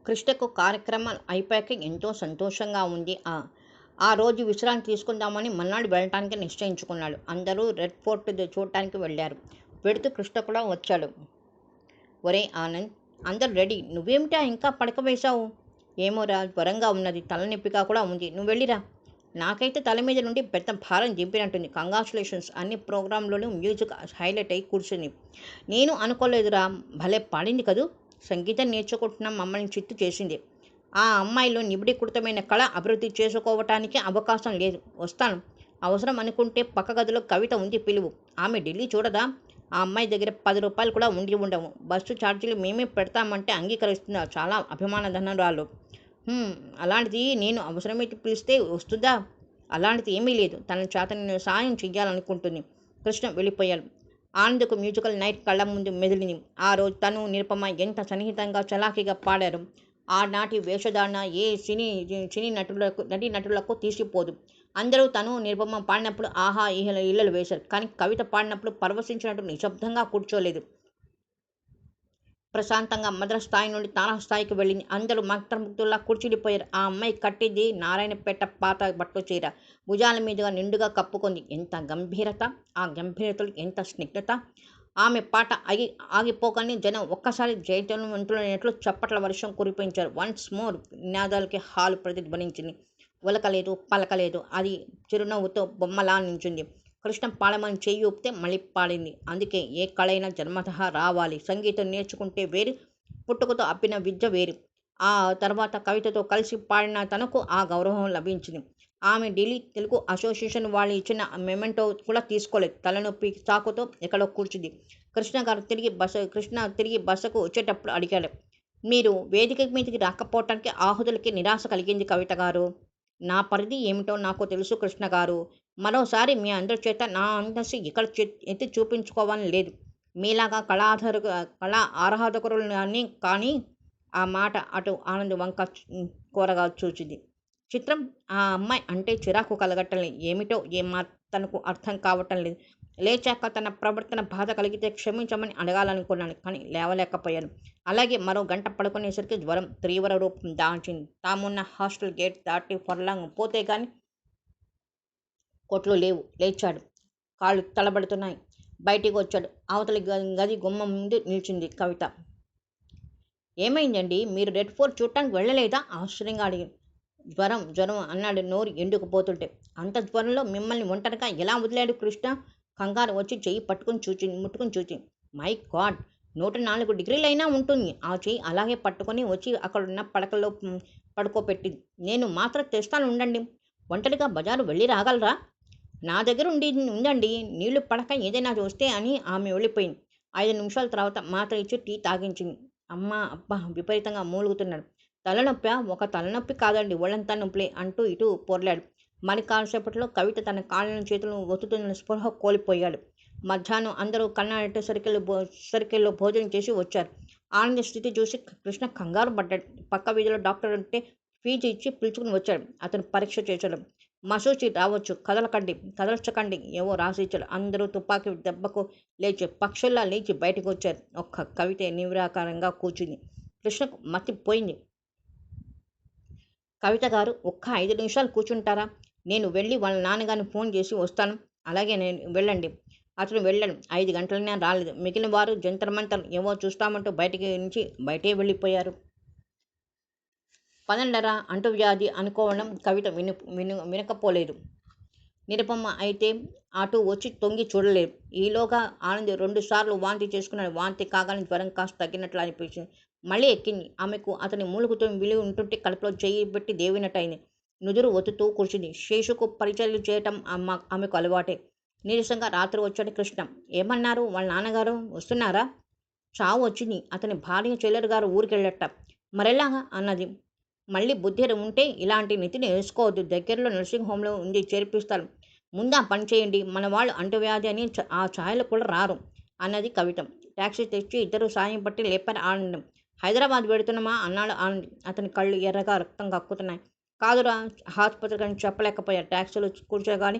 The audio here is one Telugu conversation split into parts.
కృష్ణకు కార్యక్రమాలు అయిపోయాక ఎంతో సంతోషంగా ఉంది. ఆ రోజు విశ్రాంతి తీసుకుందామని మర్నాడు వెళ్ళటానికి నిశ్చయించుకున్నాడు. అందరూ రెడ్ ఫోర్ట్ చూడటానికి వెళ్ళారు. వెడుతూ కృష్ణ కూడా వచ్చాడు. ఒరేయ్ ఆనంద్, అందరూ రెడీ, నువ్వేమిటా ఇంకా పడక వేశావు? ఏమోరా, జ్వరంగా ఉన్నది, తలనొప్పిగా కూడా ఉంది, నువ్వు వెళ్ళిరా. నాకైతే తల మీద నుండి పెద్ద భారం దింపినట్టుంది. కంగ్రాచులేషన్స్, అన్ని ప్రోగ్రాంలోనూ మ్యూజిక్ హైలైట్ అయి కూర్చుంది. నేను అనుకోలేదురా, భలే పాడింది కదూ. సంగీతం నేర్చుకుంటున్న మమ్మల్ని చిత్తు చేసింది. ఆ అమ్మాయిలో నిబిడీకృతమైన కళ అభివృద్ధి చేసుకోవటానికి అవకాశం లేదు. వస్తాను, అవసరం అనుకుంటే పక్క గదిలో కవిత ఉంది, పిలువు. ఆమె ఢిల్లీ చూడదా? ఆ అమ్మాయి దగ్గర 10 రూపాయలు కూడా ఉండి ఉండవు. బస్సు ఛార్జీలు మేమే పెడతామంటే అంగీకరిస్తున్నారు. చాలా అభిమానధనురాలు. అలాంటిది నేను అవసరమైతే పిలిస్తే వస్తుందా? అలాంటిది ఏమీ లేదు. తన చేత నేను సాయం చెయ్యాలనుకుంటుంది. కృష్ణ వెళ్ళిపోయాడు. ఆనంద్కు మ్యూజికల్ నైట్ కళ్ళ ముందు మెదిలింది. ఆ రోజు తను, నిరుపమ ఎంత సన్నిహితంగా చలాకీగా పాడారు. ఆనాటి వేషధారణ ఏ సినీ నటులకు తీసిపోదు. అందరూ తను, నిరుపమ పాడినప్పుడు ఆహా ఈలలు వేశారు. కానీ కవిత పాడినప్పుడు పరవశించినట్టు నిశ్శబ్దంగా కూర్చోలేదు. ప్రశాంతంగా మద్ర స్థాయి నుండి తారాస్థాయికి వెళ్ళింది. అందరూ మంత్రముగ్ధుల్లా కూర్చుండిపోయారు. ఆ అమ్మాయి కట్టింది నారాయణపేట పాత బట్టలు చీర. భుజాల మీదుగా నిండుగా కప్పుకుంది. ఎంత గంభీరత! ఆ గంభీరతలు ఎంత స్నిగ్ధత! ఆమె పాట ఆగిపోగానే జనం ఒక్కసారి జైతన్యవంతులైనట్లు చప్పట్ల వర్షం కురిపించారు. వన్స్ మోర్ నినాదాలకి హాలు ప్రతిధ్వనించింది. ఉలకలేదు, పలకలేదు. అది చిరునవ్వుతో బొమ్మలా నించుంది. కృష్ణ పాడమని చెయ్యి ఊపితే మళ్ళీ పాడింది. అందుకే ఏ కళైనా జన్మతః రావాలి. సంగీతం నేర్చుకుంటే వేరు, పుట్టుకతో అప్పిన విద్య వేరు. ఆ తర్వాత కవితతో కలిసి పాడిన తనకు ఆ గౌరవం లభించింది. ఆమె ఢిల్లీ తెలుగు అసోసియేషన్ వాళ్ళు ఇచ్చిన మెమెంటో కూడా తీసుకోలేదు. తలనొప్పి చాకుతో ఎక్కడో కూర్చుంది. కృష్ణ తిరిగి బస్సుకు వచ్చేటప్పుడు అడిగాడు, మీరు వేదిక మీదకి రాకపోవటానికి ఆహుతులకి నిరాశ కలిగింది కవిత గారు. నా పరిధి ఏమిటో నాకు తెలుసు కృష్ణ గారు. మరోసారి మీ అందరి చేత నా అంతస్తు ఇక్కడ ఎత్తి చూపించుకోవాలని లేదు. మీలాగా కళా ఆరాధకులని కానీ. ఆ మాట అటు ఆనంద్ వంక కోరగా చూచింది. చిత్రం, ఆ అమ్మాయి అంటే చిరాకు కలగటం లేదు. ఏమిటో తనకు అర్థం కావటం లేదు. లేచాక తన ప్రవర్తన బాధ కలిగితే క్షమించమని అడగాలనుకున్నాను, కానీ లేవలేకపోయాను. అలాగే మరో గంట పడుకునేసరికి జ్వరం తీవ్ర రూపం దాల్చింది. తామున్న హాస్టల్ గేట్ దాటి ఫర్లాంగ్ పోతే గాని కొట్లు లేవు. లేచాడు. కాళ్ళు తడబడుతున్నాయి. బయటికి వచ్చాడు. అవతలి గది గుమ్మం ముందు నిల్చుంది కవిత. ఏమైందండి, మీరు రెడ్ ఫోర్ట్ చూడటానికి వెళ్ళలేదా? ఆశ్చర్యంగా అడిగాడు. జ్వరం అన్నాడు నోరు ఎండుకుపోతుంటే. అంత జ్వరంలో మిమ్మల్ని ఒంటరిగా ఎలా వదిలాడు కృష్ణ? కంగారు వచ్చి చెయ్యి ముట్టుకుని చూచింది. మై గాడ్, 104 డిగ్రీలైనా ఉంటుంది. ఆ చెయ్యి అలాగే పట్టుకొని వచ్చి అక్కడున్న పడకల్లో పడుకోపెట్టింది. నేను మాత్రం తెస్తాను ఉండండి. ఒంటరిగా బజారు వెళ్ళి రాగలరా? నా దగ్గర ఉందండి. నీళ్లు పడక ఏదైనా వస్తే అని ఆమె వెళ్ళిపోయింది. 5 నిమిషాల తర్వాత మాత్ర ఇచ్చి టీ తాగించింది. అబ్బా విపరీతంగా మూలుగుతున్నాడు. తలనొప్పా? ఒక తలనొప్పి కాదండి, ఒళ్ళంతా నొప్పులే అంటూ ఇటూ పొర్లాడు. మరి కాసేపట్లో కవిత తన కాళ్ళను చేతులను ఒత్తుతున్న స్పృహ కోల్పోయాడు. మధ్యాహ్నం అందరూ కన్నారెడ్డి సర్కిల్లో భోజనం చేసి వచ్చారు. ఆనంద స్థితి చూసి కృష్ణ కంగారు పడ్డాడు. పక్క వీధిలో డాక్టర్ ఉంటే ఫీజు ఇచ్చి పిలుచుకుని వచ్చాడు. అతను పరీక్ష చేశాడు. మసూచి రావచ్చు, కదల్చకండి ఏవో రాసిచ్చాడు. అందరూ తుపాకీ దెబ్బకు పక్షుల్లా లేచి బయటకు వచ్చారు. ఒక్క కవిత నిరాకారంగా కూర్చుంది. కృష్ణకు మతిపోయింది. కవిత గారు, ఒక్క 5 నిమిషాలు కూర్చుంటారా? నేను వెళ్ళి వాళ్ళ నాన్నగారిని ఫోన్ చేసి వస్తాను. అలాగే, నేను వెళ్ళండి. అతను వెళ్ళాడు. 5 గంటలైనా రాలేదు. మిగిలిన వారు జంతర్మంతర్ ఏవో చూస్తామంటూ బయటే వెళ్ళిపోయారు. పదండరా, అంటువ్యాధి అనుకోవడం కవిత వినకపోలేదు. నిరుపమ అయితే అటు వచ్చి తొంగి చూడలేదు. ఈలోగా ఆనంద్ 2 సార్లు వాంతి చేసుకున్నాడు. వాంతి కాగానే జ్వరం కాస్త తగ్గినట్లు అనిపించింది. మళ్ళీ ఎక్కింది. ఆమెకు అతని మూలుగుతో విలువ ఉంటుంటే కడుపులో చెయ్యి పెట్టి దేవినట్టయింది. నుదురు ఒత్తుతూ కూర్చుంది. శేషుకు పరిచర్యలు చేయటం ఆమెకు అలవాటే. నీరసంగా రాత్రి వచ్చాడు కృష్ణ. ఏమన్నారు వాళ్ళ నాన్నగారు? వస్తున్నారా? చావు వచ్చింది. అతని భార్య చెల్లెరు గారు ఊరికెళ్ళట. మరెలాగా అన్నది. మళ్ళీ బుద్ధి ఉంటే ఇలాంటి నెత్తిని వేసుకోవద్దు. దగ్గరలో నర్సింగ్ హోంలో ఉంది, చేర్పిస్తారు. ముందా పని చేయండి. మన వాళ్ళు అంటువ్యాధి అని ఆ ఛాయలు కూడా రారు అన్నది కవిత. టాక్సీ తెచ్చి ఇద్దరు సాయం పట్టి లేపారు ఆనందం. హైదరాబాద్ వెడుతున్నామా అన్నాడు ఆనంద్. అతని కళ్ళు ఎర్రగా రక్తం కక్కుతున్నాయి. కాదురా, ఆసుపత్రికి అని చెప్పలేకపోయారు. టాక్సీలో కూర్చోగానే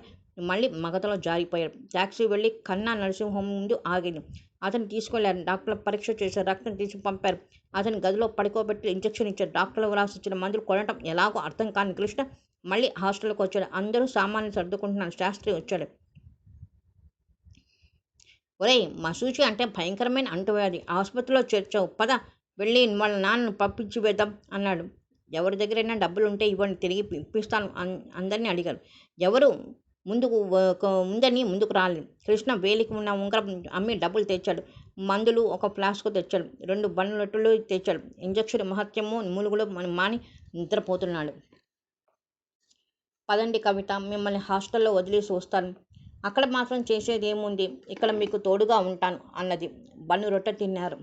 మళ్ళీ మగతలో జారిపోయాడు. టాక్సీ వెళ్ళి కన్నా నరసింహం ముందు ఆగింది. అతను తీసుకెళ్లారు. డాక్టర్లు పరీక్ష చేశారు. రక్తం తీసి పంపారు. అతని గదిలో పడుకోబెట్టి ఇంజెక్షన్ ఇచ్చారు. డాక్టర్లు వ్రాసిచ్చిన మందులు కొనటం ఎలాగో అర్థం కాని కృష్ణ మళ్ళీ హాస్టల్కి వచ్చాడు. అందరూ సామాన్లు సర్దుకుంటున్నారు. శాస్త్రి వచ్చాడు. ఒరేయ్, మసూచి అంటే భయంకరమైన అంటువ్యాధి. ఆసుపత్రిలో చేర్చావు. పద వెళ్ళి వాళ్ళ నాన్నను పంపించి వేద్దాం అన్నాడు. ఎవరి దగ్గరైనా డబ్బులుంటే ఇవ్వండి, తిరిగి ఇప్పిస్తాను అందరినీ అడిగారు. ఎవరు ముందని ముందుకు రాలేదు. కృష్ణ వేలికి ఉన్న ఉంగరం అమ్మి డబ్బులు తెచ్చాడు. మందులు ఒక ఫ్లాస్కు తెచ్చాడు. 2 బన్నులొట్టులు తెచ్చాడు. ఇంజక్షన్ మహత్యము మూలుగులు మాని నిద్రపోతున్నాడు. పదండి కవిత, మిమ్మల్ని హాస్టల్లో వదిలేసి వస్తాను. అక్కడ మాత్రం చేసేది ఏముంది, ఇక్కడ మీకు తోడుగా ఉంటాను అన్నది. బన్ను రొట్టె తిన్నారు.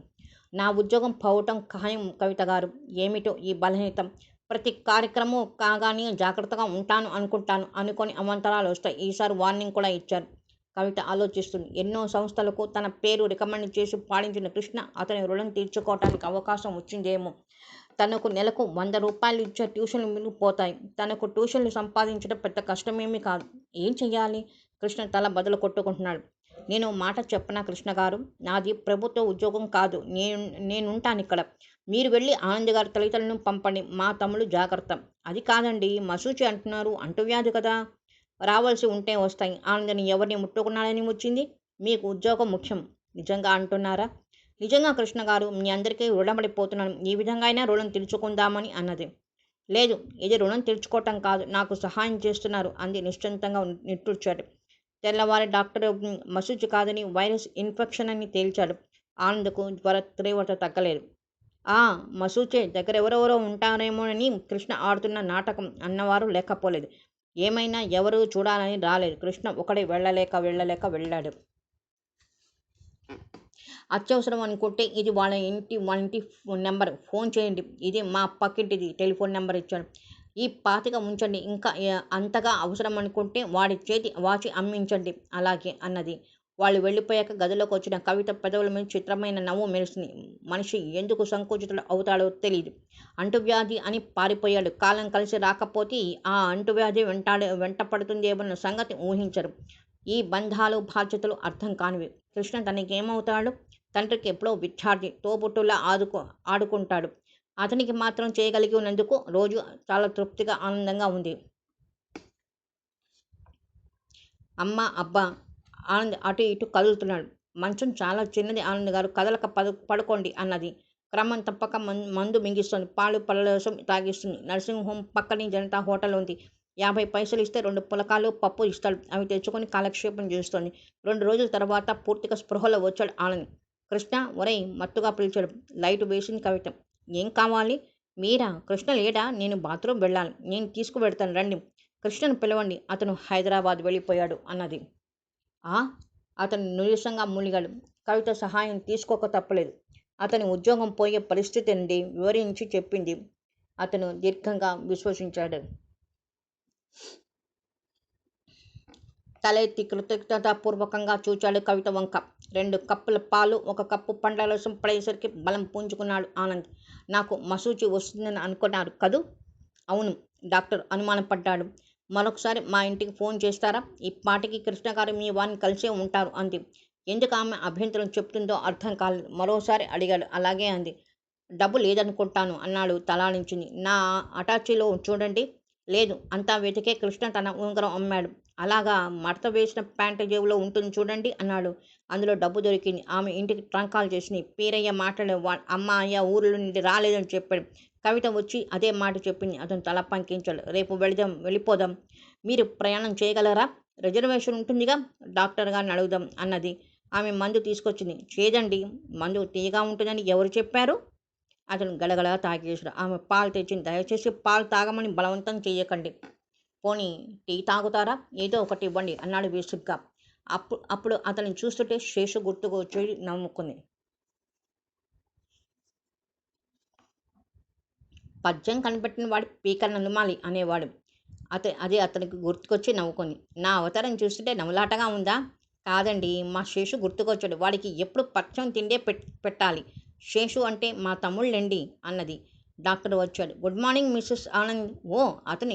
నా ఉద్యోగం పోవటం ఖాయం కవిత గారు. ఏమిటో ఈ బలహీనత. ప్రతి కార్యక్రమం కాగానే జాగ్రత్తగా ఉంటాను అనుకుంటాను, అనుకొని అవాంతరాలు వస్తాయి. ఈసారి వార్నింగ్ కూడా ఇచ్చారు. కవిత ఆలోచిస్తుంది. ఎన్నో సంస్థలకు తన పేరు రికమెండ్ చేసి పాడించిన కృష్ణ అతని రుణం తీర్చుకోవటానికి అవకాశం వచ్చిందేమో. తనకు నెలకు 100 రూపాయలు ఇచ్చే ట్యూషన్లు మిగిలిపోతాయి. తనకు ట్యూషన్లు సంపాదించడం పెద్ద కష్టమేమీ కాదు. ఏం చెయ్యాలి? కృష్ణ తల బదులు కొట్టుకుంటున్నాడు. నేను మాట చెప్పనా కృష్ణ గారు, నాది ప్రభుత్వ ఉద్యోగం కాదు. నేనుంటానిక్కడ. మీరు వెళ్ళి ఆనంద్ గారి తల్లిదండ్రులను పంపండి. మా తమ్ముడు జాగ్రత్త. అది కాదండి, మసూచి అంటున్నారు. అంటువ్యాధి కదా, రావాల్సి ఉంటే వస్తాయి. ఆనందని ఎవరిని ముట్టుకున్నాడని వచ్చింది? మీకు ఉద్యోగం ముఖ్యం. నిజంగా అంటున్నారా? నిజంగా కృష్ణ గారు, మీ అందరికీ రుణపడిపోతున్నాను. ఈ విధంగా అయినా రుణం తీర్చుకుందామని అన్నది. లేదు, ఇది రుణం తీర్చుకోవటం కాదు, నాకు సహాయం చేస్తున్నారు అంది నిశ్చింతంగా నిట్టూర్చాడు. తెల్లవారి డాక్టర్ మసూచి కాదని వైరస్ ఇన్ఫెక్షన్ అని తేల్చాడు. ఆనంద్కు జ్వర తీవ్రత తగ్గలేదు. ఆ మసూచే దగ్గర ఎవరెవరో ఉంటారేమోనని కృష్ణ ఆడుతున్న నాటకం అన్నవారు లేకపోలేదు. ఏమైనా ఎవరూ చూడాలని రాలేదు. కృష్ణ ఒకడే వెళ్ళలేక వెళ్ళాడు. అత్యవసరం అనుకుంటే ఇది వాళ్ళ ఇంటి నెంబర్, ఫోన్ చేయండి. ఇది మా పక్కింటిది టెలిఫోన్ నెంబర్ ఇచ్చాడు. ఈ 25 ఉంచండి. ఇంకా అంతగా అవసరం అనుకుంటే వాడి చేతి వాచి అమ్మించండి. అలాగే అన్నది. వాళ్ళు వెళ్ళిపోయాక గదిలోకి వచ్చిన కవిత పెదవుల మీద చిత్రమైన నవ్వు మెరిసింది. మనిషి ఎందుకు సంకుచితుడు అవుతాడో తెలియదు. అంటువ్యాధి అని పారిపోయాడు. కాలం కలిసి రాకపోతే ఆ అంటువ్యాధి వెంటపడుతుందేమన్న సంగతి ఊహించరు. ఈ బంధాలు బాధ్యతలు అర్థం కానివి. కృష్ణ తనకేమవుతాడు? తండ్రికి ఎప్పుడో విద్యార్థి, తోబుట్టులా ఆడుకుంటాడు. అతనికి మాత్రం చేయగలిగి ఉన్నందుకు రోజు చాలా తృప్తిగా ఆనందంగా ఉంది. అమ్మ అబ్బా, ఆనంద్ అటు ఇటు కదులుతున్నాడు. మంచం చాలా చిన్నది ఆనంద్ గారు, కదలక పడుకోండి అన్నది. క్రమం తప్పక మందు మింగిస్తుంది. పాలు పళ్ళరసం తాగిస్తుంది. నర్సింగ్ పక్కనే జనతా హోటల్ ఉంది. 50 పైసలు ఇస్తే 2 పులకాలు పప్పు ఇస్తాడు. అవి తెచ్చుకొని కాలక్షేపం చేస్తోంది. 2 రోజుల తర్వాత పూర్తిగా స్పృహలో వచ్చాడు ఆనంద్. కృష్ణ, ఒరేయ్ మత్తుగా పిలిచాడు. లైటు వేసింది కవిత. ఏం కావాలి? మీరా? కృష్ణ లేడా? నేను బాత్రూమ్ వెళ్ళాలి. నేను తీసుకువెడతాను రండి. కృష్ణను పిలవండి, అతను హైదరాబాద్ వెళ్ళిపోయాడు అన్నది. అతను నీరసంగా మూలిగాడు. కవిత సహాయం తీసుకోక తప్పలేదు. అతని ఉద్యోగం పోయే పరిస్థితి అండి వివరించి చెప్పింది. అతను దీర్ఘంగా విశ్వసించాడు. తలెత్తి కృతజ్ఞతాపూర్వకంగా చూచాడు కవిత వంక. 2 కప్పుల పాలు, 1 కప్పు పండ్ల రసం పడేసరికి బలం పుంజుకున్నాడు ఆనంద్. నాకు మసూచి వస్తుందని అనుకున్నారు కదూ? అవును. డాక్టర్ అనుమానపడ్డాడు. మరొకసారి మా ఇంటికి ఫోన్ చేస్తారా? ఈ పాటికి కృష్ణగారు మీ వారిని కలిసే ఉంటారు అంది. ఎందుకు ఆమె అభ్యంతరం చెప్తుందో అర్థం కాలేదు. మరోసారి అడిగాడు. అలాగే అంది. డబ్బు లేదనుకుంటాను అన్నాడు తలాడించింది. నా అటాచీలో చూడండి. లేదు. అంతా వెతికే కృష్ణ తన ఉంగరం అమ్మాడు. అలాగా, మడత వేసిన ప్యాంటు జేబులో ఉంటుంది చూడండి అన్నాడు. అందులో డబ్బు దొరికింది. ఆమె ఇంటికి ట్రంకాలు చేసినాయి. పీరయ్య మాట్లాడే అమ్మ అయ్య ఊరిలో నుండి రాలేదని చెప్పాడు. కవిత వచ్చి అదే మాట చెప్పింది. అతను తల పంకించాడు. రేపు వెళ్ళిపోదాం. మీరు ప్రయాణం చేయగలరా? రిజర్వేషన్ ఉంటుందిగా, డాక్టర్ గారిని అడుగుదాం అన్నది. ఆమె మందు తీసుకొచ్చింది. చేదండి, మందు తీయగా ఉంటుందని ఎవరు చెప్పారు? అతను గడగడ తాగేశాడు. ఆమె పాలు తెచ్చింది. దయచేసి పాలు తాగమని బలవంతం చెయ్యకండి. పోనీ టీ తాగుతారా? ఏదో ఒకటి ఇవ్వండి అన్నాడు విసుగ్గా. అప్పుడు అతన్ని చూస్తుంటే శేషు గుర్తుకు వచ్చి నవ్వుకుంది. పద్యం కనిపెట్టిన వాడి పీకల నలుమాలి అనేవాడు. అదే అతనికి గుర్తుకొచ్చి నవ్వుకుంది. నా అవతారం చూస్తుంటే నవ్వులాటగా ఉందా? కాదండి, మా శేషు గుర్తుకొచ్చాడు. వాడికి ఎప్పుడు పచ్చం తిండే పెట్టాలి. శేషు అంటే మా తమ్ముళ్ళండి అన్నది. డాక్టర్ వచ్చాడు. Good morning Mrs Anand. ఓ,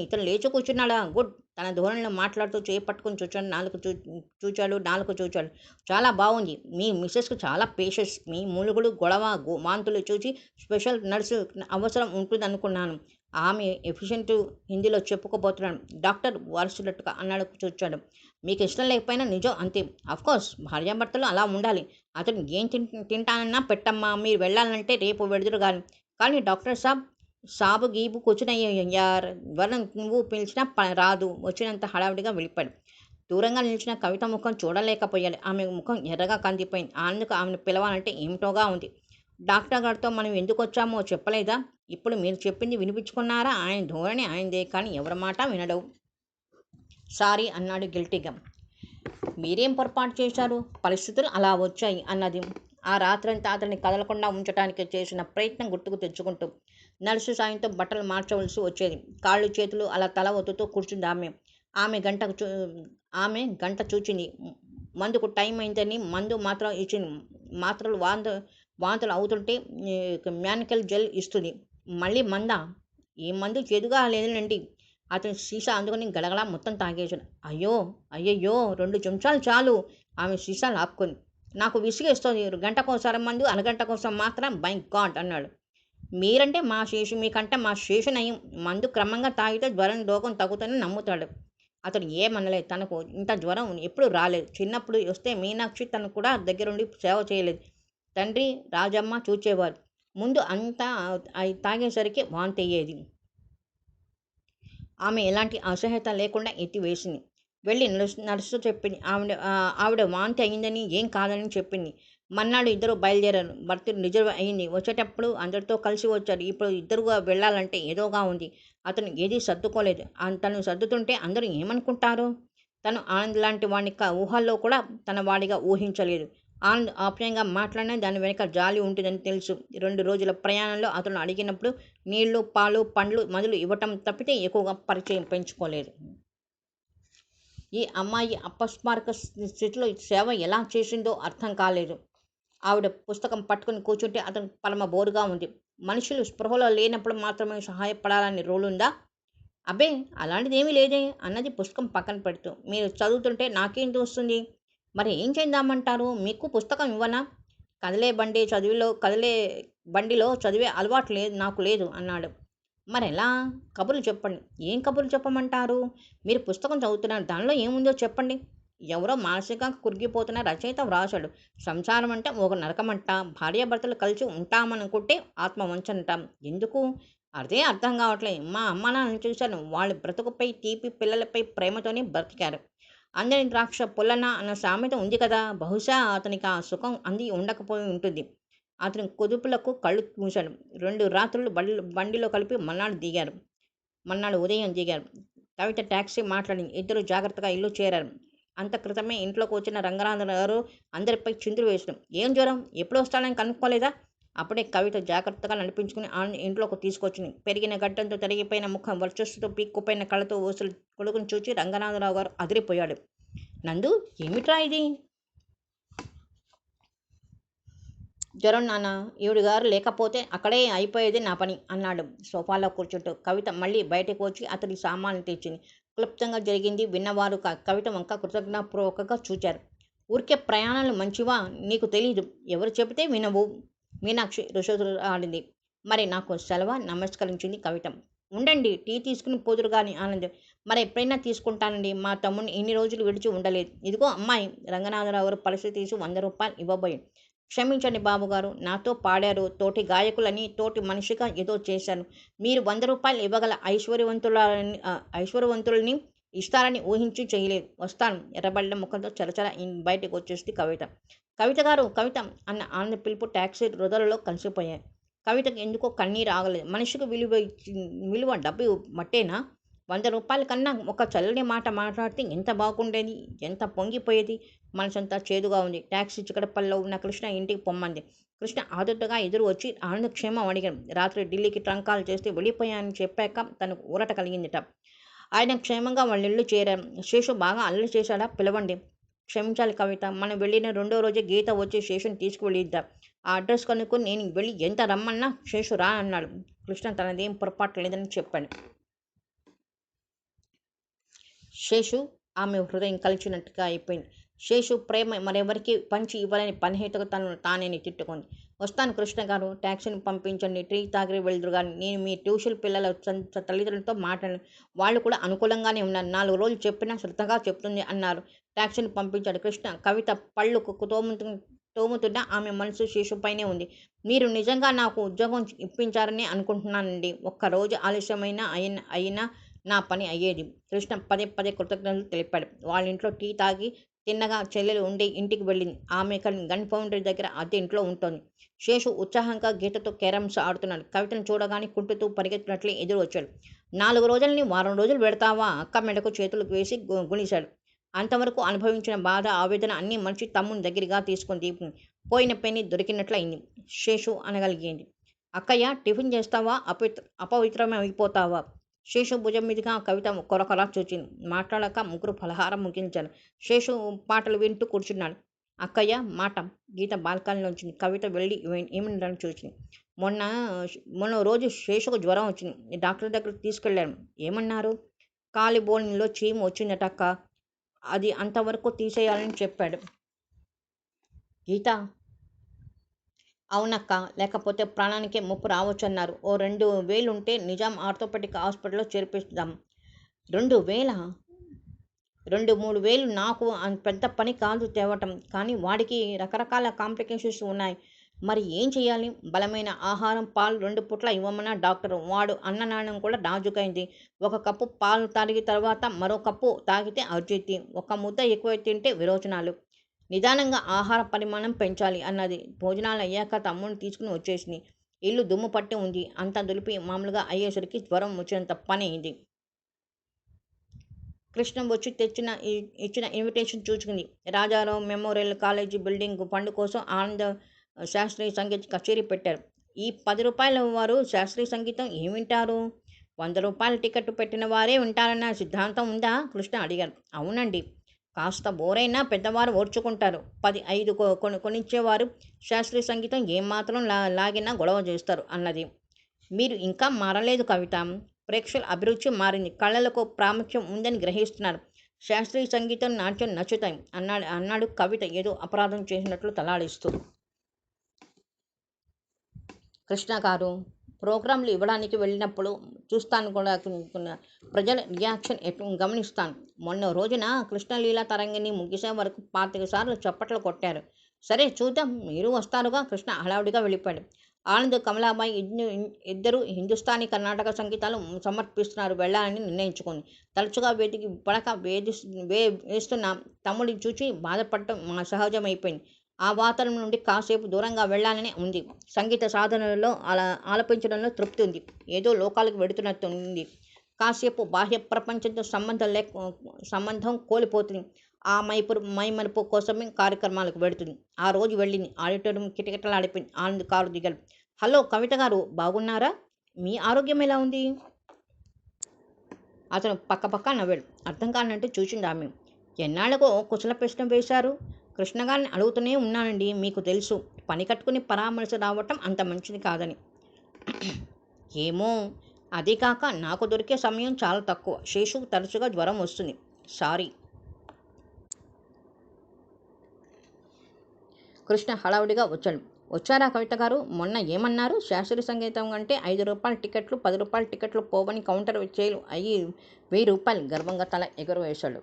ఇతను లేచి కూర్చున్నాడా? గుడ్. తన ధోరణిలో మాట్లాడుతూ చేపట్టుకుని చూచాడు, నాలుగు చూచాడు. చాలా బాగుంది. మీ మిసెస్కు చాలా పేషెన్స్. మీ మూలుగులు, గొడవ, వాంతులు చూసి స్పెషల్ నర్సు అవసరం ఉంటుందనుకున్నాను. ఆమె ఎఫిషియెంట్ హిందీలో చెప్పుకోబోతున్నాడు. డాక్టర్ వారసులట్టుగా అన్నాడు చూచాడు. మీకు ఇష్టం లేకపోయినా నిజం అంతే. అఫ్కోర్స్ భార్యాభర్తలు అలా ఉండాలి. అతను ఏం తింటానన్నా పెట్టమ్మా, మీరు వెళ్ళాలంటే రేపు వెడుదురు కానీ డాక్టర్ సాబు గీబు కూర్చునయ్యార్. వరం నువ్వు పిలిచినా రాదు. వచ్చినంత హడావిడిగా వెళ్ళిపోయాడు. దూరంగా నిలిచిన కవిత ముఖం చూడలేకపోయాడు. ఆమె ముఖం ఎర్రగా కందిపోయింది. ఆనందకు ఆమెను పిలవాలంటే ఏమిటోగా ఉంది. డాక్టర్ గారితో మనం ఎందుకు వచ్చామో చెప్పలేదా? ఇప్పుడు మీరు చెప్పింది వినిపించుకున్నారా? ఆయన ధోరణి ఆయనదే, కానీ ఎవరి మాట వినడు. సారీ అన్నాడు గిల్టీగా. మీరేం పొరపాటు చేశారు? పరిస్థితులు అలా వచ్చాయి అన్నది. ఆ రాత్రంతా అతన్ని కదలకుండా ఉంచడానికి చేసిన ప్రయత్నం గుర్తుకు తెచ్చుకుంటూ నర్సు సాయంతో బట్టలు మార్చవలసి వచ్చేది. కాళ్ళు చేతులు అలా తల ఒత్తుతూ కూర్చుంది ఆమె. ఆమె గంట చూచింది. మందుకు టైం అయిందని మందు మాత్రం ఇచ్చింది. మాత్రలు వాంతులు అవుతుంటే మ్యానికల్ జెల్ ఇస్తుంది. మళ్ళీ మందా? ఈ మందు చేదుగా లేదండి. అతను సీసా అందుకుని గడగడ మొత్తం తాగేశాడు. అయ్యయ్యో 2 చెంచాలు చాలు. ఆమె సీసా లాక్కుంది. నాకు విసిగేస్తుంది. గంటకోసారి మందు, అరగంట కోసం మాత్రం. బై గాడ్ అన్నాడు. మీకంటే మా శేషు నయం. మందు క్రమంగా తాగితే జ్వరం రోగం తగ్గుతుందని నమ్ముతాడు. అతను ఏమనలేదు. తనకు ఇంత జ్వరం ఎప్పుడు రాలేదు. చిన్నప్పుడు వస్తే మీనాక్షి తను కూడా దగ్గరుండి సేవ చేయలేదు. తండ్రి రాజమ్మ చూచేవారు. ముందు అంతా తాగేసరికి వాంతి అయ్యేది. ఆమె ఎలాంటి అసహ్యత లేకుండా ఎత్తివేసింది. వెళ్ళి నర్సు చెప్పింది. ఆవిడ వాంతి అయిందని, ఏం కాదని చెప్పింది. మర్నాడు ఇద్దరు బయలుదేరారు. భర్త రిజర్వ్ అయింది. వచ్చేటప్పుడు అందరితో కలిసి వచ్చారు. ఇప్పుడు ఇద్దరుగా వెళ్ళాలంటే ఏదోగా ఉంది. అతను ఏదీ సర్దుకోలేదు. తను సర్దుతుంటే అందరూ ఏమనుకుంటారు? తను ఆనంద్ లాంటి వాడిని ఊహల్లో కూడా తన వాడిగా ఊహించలేదు. ఆనంద్ ఆప్యాయంగా మాట్లాడినా దాని వెనుక జాలి ఉంటుందని తెలుసు. 2 రోజుల ప్రయాణంలో అతను అడిగినప్పుడు నీళ్లు, పాలు, పండ్లు మందులు ఇవ్వటం తప్పితే ఎక్కువగా పరిచయం పెంచుకోలేదు. ఈ అమ్మాయి అపస్మారక స్థితిలో సేవ ఎలా చేసిందో అర్థం కాలేదు. ఆవిడ పుస్తకం పట్టుకుని కూర్చుంటే అతను పరమ బోరుగా ఉంది. మనుషులు స్పృహలో లేనప్పుడు మాత్రమే సహాయపడాలని రూలుందా? అబ్బే, అలాంటిదేమీ లేదే అన్నది పుస్తకం పక్కన పెడుతూ. మీరు చదువుతుంటే నాకేం తోస్తుంది? మరి ఏం చేద్దామంటారు? మీకు పుస్తకం ఇవ్వనా? కదిలే బండిలో చదివే అలవాటు నాకు లేదు అన్నాడు. మరెలా? కబుర్లు చెప్పండి. ఏం కబుర్లు చెప్పమంటారు? మీరు పుస్తకం చదువుతున్నారు. దానిలో ఏముందో చెప్పండి. ఎవరో మానసికంగా కురిగిపోతున్న రచయిత వ్రాసాడు. సంసారం అంటే ఒక నరకమంట. భార్యాభర్తలు కలిసి ఉంటామనుకుంటే ఆత్మవంచనట. ఎందుకు? అదే అర్థం కావట్లేదు. మా అమ్మ నాన్నని చూశాను. వాళ్ళ బ్రతుకుపై, తీపి పిల్లలపై ప్రేమతోనే బ్రతికారు. అందని ద్రాక్ష పుల్లన అన్న సామెత ఉంది కదా. బహుశా అతనికి ఆ సుఖం అంది ఉండకపోయి ఉంటుంది. అతని కుదుపులకు కళ్ళు మూశాడు. 2 రాత్రులు బండిలో కలిపి మన్నాడు ఉదయం దిగారు. కవిత టాక్సీ మాట్లాడింది. ఇద్దరు జాగ్రత్తగా ఇల్లు చేరారు. అంత క్రితమే ఇంట్లోకి వచ్చిన రంగనాథరావు గారు అందరిపై చిందులు వేసడం. ఏం జ్వరం? ఎప్పుడు వస్తాడని కనుక్కోలేదా? అప్పుడే కవిత జాగ్రత్తగా నడిపించుకుని ఇంట్లోకి తీసుకొచ్చింది. పెరిగిన గడ్డంతో తరిగిపోయిన ముఖం, వర్చస్సుతో పీక్కుపోయిన కళ్ళతో ఊసలు కొడుకుని చూచి రంగనాథరావు గారు అదిరిపోయాడు. నందు, ఏమిట్రా ఇది? జ్వరం నాన్న. ఈవిడ గారు లేకపోతే అక్కడే అయిపోయేది నా పని అన్నాడు సోఫాలో కూర్చుంటూ. కవిత మళ్ళీ బయటకు వచ్చి అతడి సామాన్లు తెచ్చింది. క్లుప్తంగా జరిగింది విన్నవారు కవిత వంక కృతజ్ఞతాపూర్వకంగా చూచారు. ఊరికే ప్రయాణాలు మంచివా? నీకు తెలీదు. ఎవరు చెబితే వినవు. మీనాక్షి రుసరుసలాడింది. మరి నాకు సెలవా? నమస్కరించింది కవిత. ఉండండి, టీ తీసుకుని పోదురు గాని ఆనంద్. మరి ఎప్పుడైనా తీసుకుంటానండి. మా తమ్ముడిని ఇన్ని రోజులు విడిచి ఉండలేదు. ఇదిగో అమ్మాయి. రంగనాథరావు గారు పరిస్థితి తీసి 100 రూపాయలు ఇవ్వబోయాడు. క్షమించండి బాబుగారు, నాతో పాడారు. తోటి గాయకులని, తోటి మనిషిగా ఏదో చేశాను. మీరు 100 రూపాయలు ఇవ్వగల ఐశ్వర్యవంతులని ఇస్తారని ఊహించి చేయలేదు. వస్తాను. ఎర్రబడిన ముఖంతో చరచర బయటకు వచ్చేసింది కవిత. కవిత అన్న ఆనంద పిలుపు టాక్సీ రొదలలో కలిసిపోయాయి. కవితకు ఎందుకో కన్నీరు ఆగలేదు. మనిషికి విలువ డబ్బు మట్టేనా? 100 రూపాయల కన్నా ఒక చల్లని మాట మాట్లాడితే ఎంత బాగుండేది, ఎంత పొంగిపోయేది. మనసంతా చేదుగా ఉంది. టాక్సీ చికటపల్లిలో ఉన్న కృష్ణ ఇంటికి పొమ్మంది. కృష్ణ ఆదుర్దాగా ఎదురు వచ్చి ఆనంద్ క్షేమం అడిగాడు. రాత్రి ఢిల్లీకి ట్రంకాలు చేస్తే వెళ్ళిపోయానని చెప్పాక తనకు ఊరట కలిగిందిట. ఆయన క్షేమంగా వాళ్ళ ఇల్లు చేరారు. శేషు బాగా అల్లరి చేశాడా? పిలవండి. క్షమించాలి కవిత, మనం వెళ్ళిన 2వ రోజే గీత వచ్చి శేషుని తీసుకువెళ్ళిద్దాం. ఆ అడ్రస్ కనుక్కొని నేను వెళ్ళి ఎంత రమ్మన్నా శేషు రా అన్నాడు. కృష్ణ తనదేం పొరపాటు లేదని చెప్పాడు. శేషు ఆమె హృదయం కలిచినట్టుగా అయిపోయింది. శేషు ప్రేమ మరెవరికి పంచి ఇవ్వలేని పనిహేతుకు తనను తానేని తిట్టుకుంది. వస్తాను కృష్ణ గారు, టాక్సీని పంపించండి, టీ తాగి వెళ్దురు గాని నేను మీ ట్యూషన్ పిల్లల తల్లిదండ్రులతో మాట్లాడాను. వాళ్ళు కూడా అనుకూలంగానే ఉన్నారు. 4 రోజులు చెప్పినా శ్రద్ధగా చెప్తుంది అన్నారు. టాక్సీని పంపించాడు కృష్ణ. కవిత పళ్ళు తోముతున్న ఆమె మనసు శేషుపైనే ఉంది. మీరు నిజంగా నాకు ఉద్యోగం ఇప్పించారని అనుకుంటున్నానండి. ఒక్కరోజు ఆలస్యమైనా అయినా నా పని అయ్యేది. కృష్ణ పదే పదే కృతజ్ఞతలు తెలిపాడు. వాళ్ళింట్లో టీ తాగి తిన్నగా చెల్లెలు ఉండే ఇంటికి వెళ్ళింది. ఆమె గన్ ఫౌండరీ దగ్గర అద్దె ఇంట్లో ఉంటోంది. శేషు ఉత్సాహంగా గీతతో క్యారమ్స్ ఆడుతున్నాడు. కవితను చూడగానే కుంటుతూ పరిగెత్తినట్లే ఎదురు వచ్చాడు. 4 రోజులని వారం రోజులు పెడతావా? అక్క మెడకు చేతులు వేసి గుణిశాడు. అంతవరకు అనుభవించిన బాధ, ఆవేదన అన్నీ మనిషి తమ్ముని దగ్గరగా తీసుకుని పోయిన పెన్ని దొరికినట్లయింది. శేషు అనగలిగింది. అక్కయ్య, టిఫిన్ చేస్తావా? అపవిత్రమైపోతావా? శేషు భుజం మీదుగా కవిత కొరకొరా చూచింది. మాట్లాడక ముగ్గురు పలహారం ముగించారు. శేషు పాటలు వింటూ కూర్చున్నాడు. అక్కయ్య మాట. గీత బాల్కనీలోంచింది. కవిత వెళ్ళి ఏమనడానికి చూసింది. మొన్న మొన్న రోజు శేషుకు జ్వరం వచ్చింది. డాక్టర్ దగ్గరికి తీసుకెళ్ళాను. ఏమన్నారు? కాలి బోన్లో చీము వచ్చిందట అక్క. అది అంతవరకు తీసేయాలని చెప్పాడు. గీత, అవునక్క, లేకపోతే ప్రాణానికే ముప్పు రావచ్చన్నారు. ఓ 2000 ఉంటే నిజాం ఆర్థోపెడిక్ హాస్పిటల్లో చేర్పిస్తాం. 2000? 2-3 వేలు నాకు పెద్ద పని కాదు తేవటం. కానీ వాడికి రకరకాల కాంప్లికేషన్స్ ఉన్నాయి. మరి ఏం చెయ్యాలి? బలమైన ఆహారం, పాలు 2 పూట్ల ఇవ్వమన్న డాక్టరు. వాడు అన్ననాళం కూడా నాజూకైంది. 1 కప్పు పాలు తాగిన తర్వాత మరో కప్పు తాగితే అజీర్తి, 1 ముద్ద ఎక్కువ తింటే విరోచనాలు. నిదానంగా ఆహార పరిమాణం పెంచాలి అన్నది. భోజనాలు అయ్యాక తమ్ముడిని తీసుకుని వచ్చేసింది. ఇల్లు దుమ్ము పట్టి ఉంది. అంతా దులిపి మామూలుగా అయ్యేసరికి జ్వరం వచ్చినంత పని అయింది. కృష్ణ వచ్చి ఇచ్చిన ఇన్విటేషన్ చూసుకుంది. Rajarao memorial college building fund కోసం ఆనంద శాస్త్రీయ సంగీత కచేరీ పెట్టారు. ఈ 10 రూపాయల వారు శాస్త్రీయ సంగీతం ఏం వింటారు? 100 రూపాయల టికెట్ పెట్టిన వారే వింటారన్న సిద్ధాంతం ఉందా? కృష్ణ అడిగారు. అవునండి. కాస్త బోరైనా పెద్దవారు ఓర్చుకుంటారు. 5 కొనిచ్చేవారు శాస్త్రీయ సంగీతం ఏమాత్రం లాగినా గొడవ చేస్తారు అన్నది. మీరు ఇంకా మారలేదు కవిత. ప్రేక్షకుల అభిరుచి మారింది. కళలకు ప్రాముఖ్యం ఉందని గ్రహిస్తున్నారు. శాస్త్రీయ సంగీతం, నాట్యం నచ్చుతాయి అన్నాడు కవిత ఏదో అపరాధం చేసినట్లు తలాడిస్తూ. కృష్ణ గారు, ప్రోగ్రాంలు ఇవ్వడానికి వెళ్ళినప్పుడు చూస్తాను కూడా, ప్రజల రియాక్షన్ గమనిస్తాను. మొన్న రోజున కృష్ణలీలా తరంగిణి ముగిసే వరకు 25 సార్లు చప్పట్లు కొట్టారు. సరే చూద్దాం, మీరు వస్తారుగా. కృష్ణ హడావుడిగా వెళ్ళిపోయాడు. ఆనంద్, కమలాబాయి ఇద్దరు హిందుస్థానీ కర్ణాటక సంగీతాలు సమర్పిస్తున్నారు. వెళ్ళాలని నిర్ణయించుకుంది. తరచుగా వేదికి పడక వేస్తున్న తమ్ముడిని చూచి బాధపడటం సహజమైపోయింది. ఆ వాతావరణం నుండి కాసేపు దూరంగా వెళ్ళాలని ఉంది. సంగీత సాధనలో ఆలపించడంలో తృప్తి ఉంది. ఏదో లోకాలకు వెడుతున్నట్టు ఉంది. కాసేపు బాహ్య ప్రపంచంతో సంబంధం కోల్పోతుంది. ఆ మైమరుపు కోసమే కార్యక్రమాలకు వెడుతుంది. ఆ రోజు వెళ్ళింది. ఆడిటోరియం కిటకిటలాడిపోయింది. ఆనంద్ కారు దిగాడు. హలో కవిత గారు, బాగున్నారా? మీ ఆరోగ్యం ఎలా ఉంది? అతను పక్క నవ్వాడు. అర్థం కానట్టు చూసింది ఆమె. ఎన్నాళ్ళకో కుశల ప్రశ్న వేశారు? కృష్ణగారిని అడుగుతూనే ఉన్నానండి. మీకు తెలుసు, పని కట్టుకుని పరామర్శ రావటం అంత మంచిది కాదని. ఏమో, అదే కాక నాకు దొరికే సమయం చాలా తక్కువ. శేషుకు తరచుగా జ్వరం వస్తుంది. సారీ. కృష్ణ హడావుడిగా వచ్చాడు. వచ్చారా కవిత గారు? మొన్న ఏమన్నారు? శాస్త్రీయ సంగీతం అంటే 5 రూపాయల టికెట్లు, 10 రూపాయల టికెట్లు పోవని కౌంటర్ చేలు అయ్యి 1000 రూపాయలు గర్వంగా తల ఎగురవేశాడు.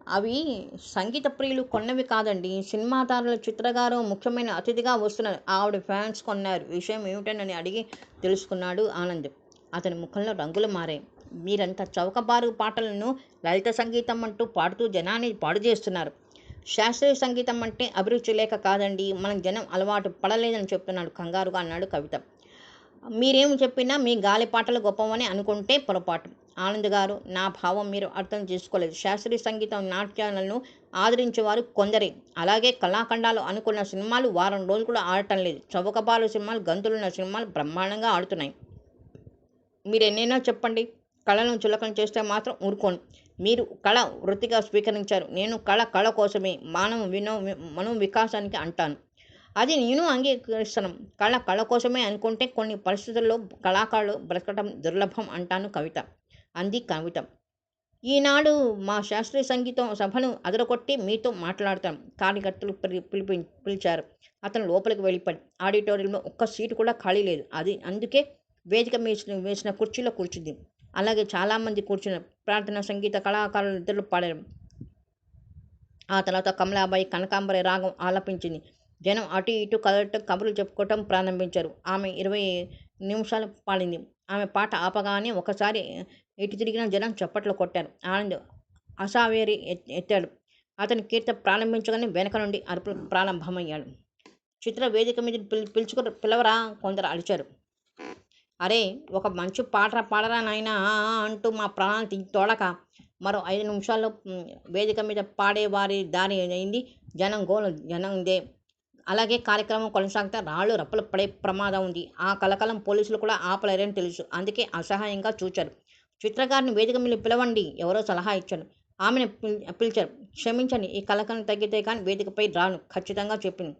అవి సంగీత ప్రియులు కొన్నవి కాదండి. సినిమా తారల చిత్రగారు ముఖ్యమైన అతిథిగా వస్తున్నారు. ఆవిడ ఫ్యాన్స్ కొన్నారు. విషయం ఏమిటనని అడిగి తెలుసుకున్నాడు ఆనంద్. అతని ముఖంలో రంగులు మారాయి. మీరంతా చౌకబారు పాటలను లలిత సంగీతం అంటూ పాడుతూ జనాన్ని పాడు చేస్తున్నారు. శాస్త్రీయ సంగీతం అంటే అభిరుచి లేక కాదండి, మనం జనం అలవాటు పడలేదని చెప్తున్నాడు కంగారుగా అన్నాడు కవిత. మీరేమి చెప్పినా మీ గాలిపాటలు గొప్పవని అనుకుంటే పొరపాటు. ఆనంద్ గారు, నా భావం మీరు అర్థం చేసుకోలేదు. శాస్త్రీయ సంగీతం, నాట్యాలను ఆదరించేవారు కొందరే. అలాగే కళాఖండాలు అనుకున్న సినిమాలు వారం రోజులు కూడా ఆడటం లేదు. చౌకబారు సినిమాలు, గంతులున్న సినిమాలు బ్రహ్మాండంగా ఆడుతున్నాయి. మీరు ఎన్నైనా చెప్పండి, కళను చులకన చేస్తే మాత్రం ఊరుకోను. మీరు కళ వృత్తిగా స్వీకరించారు. నేను కళ కోసమే, మనో వికాసానికి అంటాను. అది నేను అంగీకరిస్తాను. కళ కోసమే అనుకుంటే కొన్ని పరిస్థితుల్లో కళాకారులు బ్రతకడం దుర్లభం అంటాను కవిత. అంది కవిత. ఈనాడు మా శాస్త్రీయ సంగీతం సభను అదరగొట్టి మీతో మాట్లాడతాం. కార్యకర్తలు పిలిచారు. అతను లోపలికి వెళ్ళిపోయాడు. ఆడిటోరియంలో ఒక్క సీటు కూడా ఖాళీ లేదు. అందుకే వేదిక వేసిన కుర్చీలో కూర్చుంది. అలాగే చాలామంది కూర్చున్నారు. ప్రార్థన సంగీత కళాకారులు ఇద్దరు పాడారు. ఆ తర్వాత కమలాబాయి కనకాంబరి రాగం ఆలపించింది. జనం అటు ఇటు కదలటం, కబుర్లు చెప్పుకోవటం ప్రారంభించారు. ఆమె 20 నిమిషాలు పాడింది. ఆమె పాట ఆపగానే ఒకసారి ఎటు తిరిగిన జనం చప్పట్లు కొట్టారు. ఆనంద్ అసావేరి ఎత్తాడు. అతని కీర్తన ప్రారంభించగానే వెనక నుండి అరుపులు ప్రారంభమయ్యాడు. చిత్ర వేదిక మీద పిలవరా కొందరు అరిచారు. అరే, ఒక మంచి పాట పాడరా నాయనా అంటూ మా ప్రాణాలు తోడక మరో 5 నిమిషాల్లో వేదిక మీద పాడేవారి దారి అయింది. జనందే. అలాగే కార్యక్రమం కొనసాగితే రాళ్ళు రప్పలు పడే ప్రమాదం ఉంది. ఆ కలకలం పోలీసులు కూడా ఆపలేరని తెలుసు. అందుకే అసహాయంగా చూచారు. చిత్రగారిని వేదిక మీద పిలవండి, ఎవరో సలహా ఇచ్చాడు. ఆమెను పిలిచారు. క్షమించండి, ఈ కలకలం తగ్గితే కానీ వేదికపై రాను ఖచ్చితంగా చెప్పింది.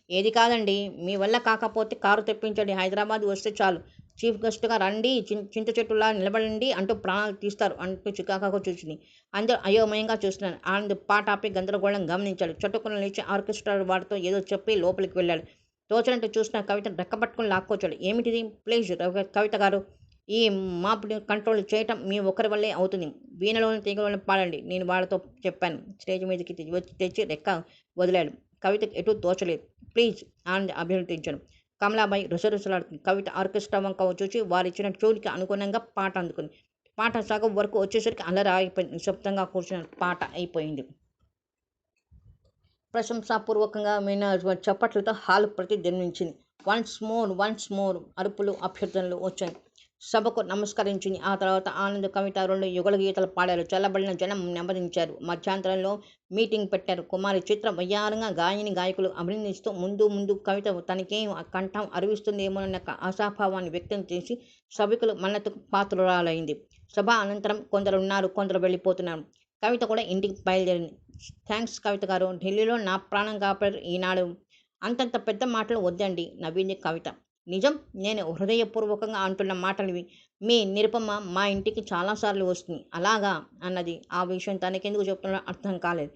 ఏది కాదండి, మీ వల్ల కాకపోతే కారు తెప్పించండి, హైదరాబాద్ వస్తే చాలు, చీఫ్ గెస్ట్గా రండి, చింత చెట్టులా నిలబడండి అంటూ ప్రాణాలు తీస్తారు అంటూ చికాకు చూసింది. అందరూ అయోమయంగా చూస్తున్నారు. ఆనంద్ పాట ఆపి గందరగోళం గమనించాడు. చట్టుకుని లేచి ఆర్కెస్ట్రా వాడితో ఏదో చెప్పి లోపలికి వెళ్ళాడు. తోచినట్టు చూసిన కవితను రెక్కపట్టుకుని లాక్కొచ్చాడు. ఏమిటిది? ప్లీజ్ కవిత గారు, ఈ మాపుని కంట్రోల్ చేయటం మీ ఒక్కరి వల్లే అవుతుంది. వీణలోని తీగలోని పాడండి, నేను వాళ్ళతో చెప్పాను. స్టేజ్ మీదకి తెచ్చి రెక్క వదిలాడు. కవితకు ఎటూ తోచలేదు. ప్లీజ్ ఆనంద్ అభ్యర్థించాడు. కమలాబాయి రుసరుసలాడుతుంది. కవిత ఆర్కెస్ట్రా వంక చూసి వారిచ్చిన ట్యూన్కి అనుగుణంగా పాట అందుకుంది. పాట సగం వరకు వచ్చేసరికి అల్లరి ఆగిపోయింది. నిశ్శబ్దంగా కూర్చున్న పాట అయిపోయింది. ప్రశంసాపూర్వకంగా చప్పట్లతో హాలు ప్రతిధ్వనించింది. వన్స్ మోర్ అరుపులు, అభ్యర్థనలు వచ్చాయి. సభకు నమస్కరించింది. ఆ తర్వాత ఆనంద్, కవిత 2 యుగళ గీతాలు పాడారు. చల్లబడిన జనం నెమ్మదించారు. మధ్యాంతరంలో మీటింగ్ పెట్టారు. కుమారి చిత్ర వయ్యారంగా గాయకులు అభినందిస్తూ ముందు కవిత తనకేం కంఠం అరివిస్తుందేమోనన్న ఆశాభావాన్ని వ్యక్తం చేసి సభికులు మన్నతుకు పాత్రురాలైంది. సభ అనంతరం కొందరు వెళ్ళిపోతున్నారు. కవిత కూడా ఇంటికి బయలుదేరింది. థ్యాంక్స్ కవిత గారు, ఢిల్లీలో నా ప్రాణం కాపాడారు ఈనాడు. అంతంత పెద్ద మాటలు వద్దండి, నవ్వింది కవిత. నిజం, నేను హృదయపూర్వకంగా అంటున్న మాటలివి. మీ నిరుపమ మా ఇంటికి చాలాసార్లు వస్తుంది. అలాగా అన్నది. ఆ విషయం తనకెందుకు చెప్తున్నా అర్థం కాలేదు.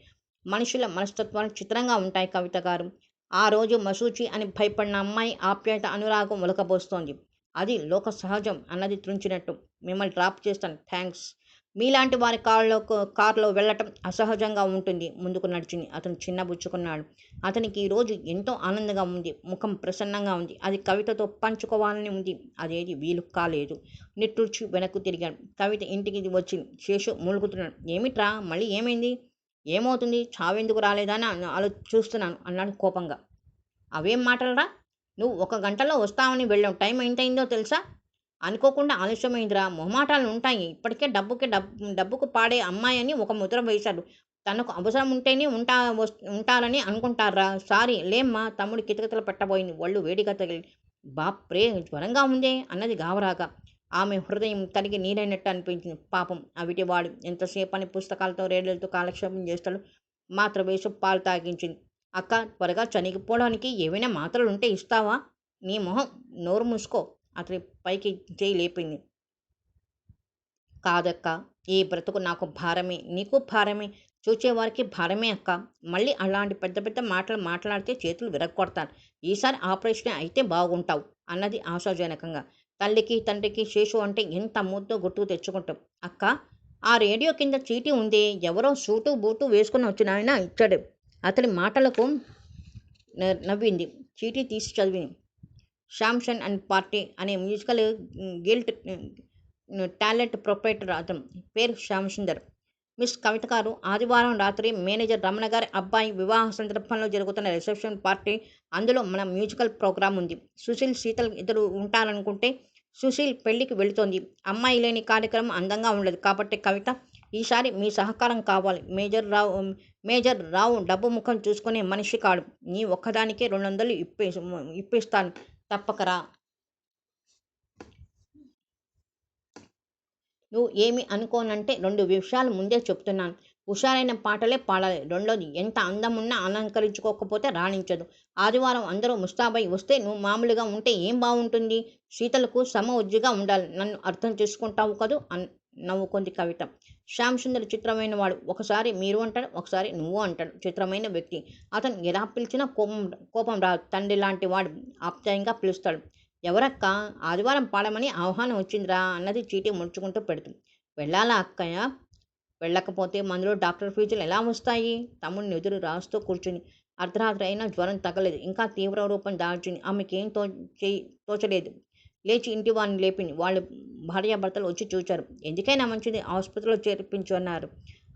మనుషుల మనస్తత్వాలు చిత్రంగా ఉంటాయి కవిత గారు. ఆ రోజు మసూచి అని భయపడిన అమ్మాయి ఆప్యాయత, అనురాగం ఒలకబోస్తోంది. అది లోక సహజం అన్నది త్రుంచినట్టు. మిమ్మల్ని డ్రాప్ చేస్తాను, థ్యాంక్స్. మీలాంటి వారి కారులో వెళ్ళటం అసహజంగా ఉంటుంది. ముందుకు నడిచింది. అతను చిన్నబుచ్చుకున్నాడు. అతనికి ఈరోజు ఎంతో ఆనందంగా ఉంది. ముఖం ప్రసన్నంగా ఉంది. అది కవితతో పంచుకోవాలని ఉంది. అదేది వీలు కాలేదు. నిట్టూర్చి వెనక్కు తిరిగాడు. కవిత ఇంటికి వచ్చింది. శేషు మూలుగుతున్నాడు. ఏమిట్రా, మళ్ళీ ఏమైంది? ఏమవుతుంది? చావెందుకు రాలేదా అని చూస్తున్నాను అన్నాడు కోపంగా. అవేం మాటలరా? నువ్వు 1 గంటలో వస్తావని వెళ్ళావు. టైం ఎంతయిందో తెలుసా? అనుకోకుండా ఆలస్యమైందిరా. మొహమాటాలు ఉంటాయి. ఇప్పటికే డబ్బుకు పాడే అమ్మాయి అని ఒక ముద్ర వేశాడు. తనకు అవసరం ఉంటేనే ఉంటారని అనుకుంటారా? సారీ లేమ్మా. తమ్ముడు కితకితలు పెట్టబోయింది. ఒళ్ళు వేడిగా తగిలి. బాప్రే, జ్వరంగా ఉందే అన్నది గాబరాగా. ఆమె హృదయం తరిగి నీరైనట్టు అనిపించింది. పాపం అవిటివాడు ఎంతసేపని పుస్తకాలతో రేడియోలతో కాలక్షేపం చేస్తాడు. మాత్ర వేసి పాలు తాగించింది. అక్క, త్వరగా చనిగిపోవడానికి ఏవైనా మాత్రలుంటే ఇస్తావా? నీ మొహం, నోరు మూసుకో. అతని పైకి చేయి లేపింది. కాదక్క, ఈ బ్రతుకు నాకు భారమే, నీకు భారమే, చూచేవారికి భారమే అక్క. మళ్ళీ అలాంటి పెద్ద పెద్ద మాటలు మాట్లాడితే చేతులు విరగొడతాను. ఈసారి ఆపరేషన్ అయితే బాగుంటావు అన్నది ఆశాజనకంగా. తల్లికి తండ్రికి శేషు అంటే ఎంత ముద్దో గుర్తుకు తెచ్చుకుంటాం. అక్క, ఆ రేడియో కింద చీటీ ఉంది. ఎవరో సూటు బూటు వేసుకుని వచ్చిన ఆయన ఇచ్చాడు. అతని మాటలకు నవ్వింది. చీటీ తీసి చదివింది. శాంసన్ అండ్ పార్టీ అనే మ్యూజికల్ గిల్ట్ టాలెంట్ ప్రొపరేటర్ అతను. పేరు శ్యామసుందర్. మిస్ కవిత గారు, ఆదివారం రాత్రి మేనేజర్ రమణ గారి అబ్బాయి వివాహ సందర్భంలో జరుగుతున్న రిసెప్షన్ పార్టీ. అందులో మన మ్యూజికల్ ప్రోగ్రాం ఉంది. సుశీల్, శీతల్ ఇద్దరు ఉంటారనుకుంటే సుశీల్ పెళ్లికి వెళుతోంది. అమ్మాయి లేని కార్యక్రమం అందంగా ఉండదు. కాబట్టి కవిత, ఈసారి మీ సహకారం కావాలి. మేజర్ రావు డబ్బు ముఖం చూసుకునే మనిషి కాడు. నీ ఒక్కదానికే 200 ఇప్పిస్తాను, తప్పకరా. నువ్వు ఏమి అనుకోనంటే 2 విషయాలు ముందే చెప్తున్నాను. హుషారైన పాటలే పాడాలి. రెండోది ఎంత అందమున్నా అలంకరించుకోకపోతే రాణించదు. ఆదివారం అందరూ ముస్తాబై వస్తే నువ్వు మామూలుగా ఉంటే ఏం బావుంటుంది? సీతలకు సమఉజ్జిగా ఉండాలి. నన్ను అర్థం చేసుకుంటావు కదూ నవ్వుకుంది కవిత. శ్యామ్ సుందర్ చిత్రమైన వాడు. ఒకసారి మీరు అంటాడు, ఒకసారి నువ్వు అంటాడు. చిత్రమైన వ్యక్తి. అతను ఎలా పిలిచినా కోపం రాదు. తండ్రి లాంటి వాడు. ఆప్యాయంగా పిలుస్తాడు. ఎవరక్కా? ఆదివారం పాడమని ఆహ్వానం వచ్చిందిరా అన్నది చీటీ ముడుచుకుంటూ పెడుతూ. వెళ్ళాలా అక్కయ్య? వెళ్ళకపోతే మందులో డాక్టర్ ఫీజులు ఎలా వస్తాయి? తమ్ముడిని ఎదురు రాస్తూ కూర్చుని. అర్ధరాత్రి అయినా జ్వరం తగ్గలేదు. ఇంకా తీవ్ర రూపం దాల్చింది. ఆమెకేం తోచలేదు. లేచి ఇంటి వారిని లేపింది. వాళ్ళు భార్యాభర్తలు వచ్చి చూచారు. ఎందుకైనా మంచిది ఆసుపత్రిలో చేర్పించు అన్నారు.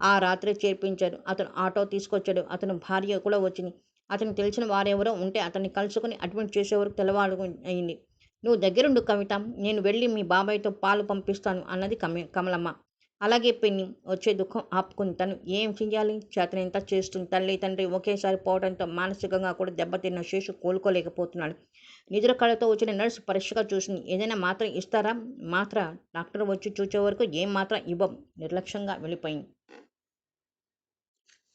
ఆ రాత్రి చేర్పించారు. అతను ఆటో తీసుకొచ్చాడు. అతని భార్య కూడా వచ్చింది. అతనికి తెలిసిన వారెవరో ఉంటే అతన్ని కలుసుకుని అడ్మిట్ చేసేవరకు తెల్లవారు అయింది. నువ్వు దగ్గరుండు కవిత. నేను వెళ్ళి మీ బాబాయ్తో పాలు పంపిస్తాను అన్నది కమలమ్మ. అలాగే పిన్ని. వచ్చే దుఃఖం ఆపుకుంది. తను ఏం చెయ్యాలి? చేతనైనంత చేస్తుంది. తల్లి తండ్రి ఒకేసారి పోవడంతో మానసికంగా కూడా దెబ్బతిన్న శేషు కోలుకోలేకపోతున్నాడు. నిద్ర కళ్ళతో వచ్చిన నర్సు పరీక్షగా చూసింది. ఏదైనా మాత్ర ఇస్తారా? మాత్ర డాక్టర్ వచ్చి చూచే వరకు ఏం మాత్రం ఇవ్వం. నిర్లక్ష్యంగా వెళ్ళిపోయింది.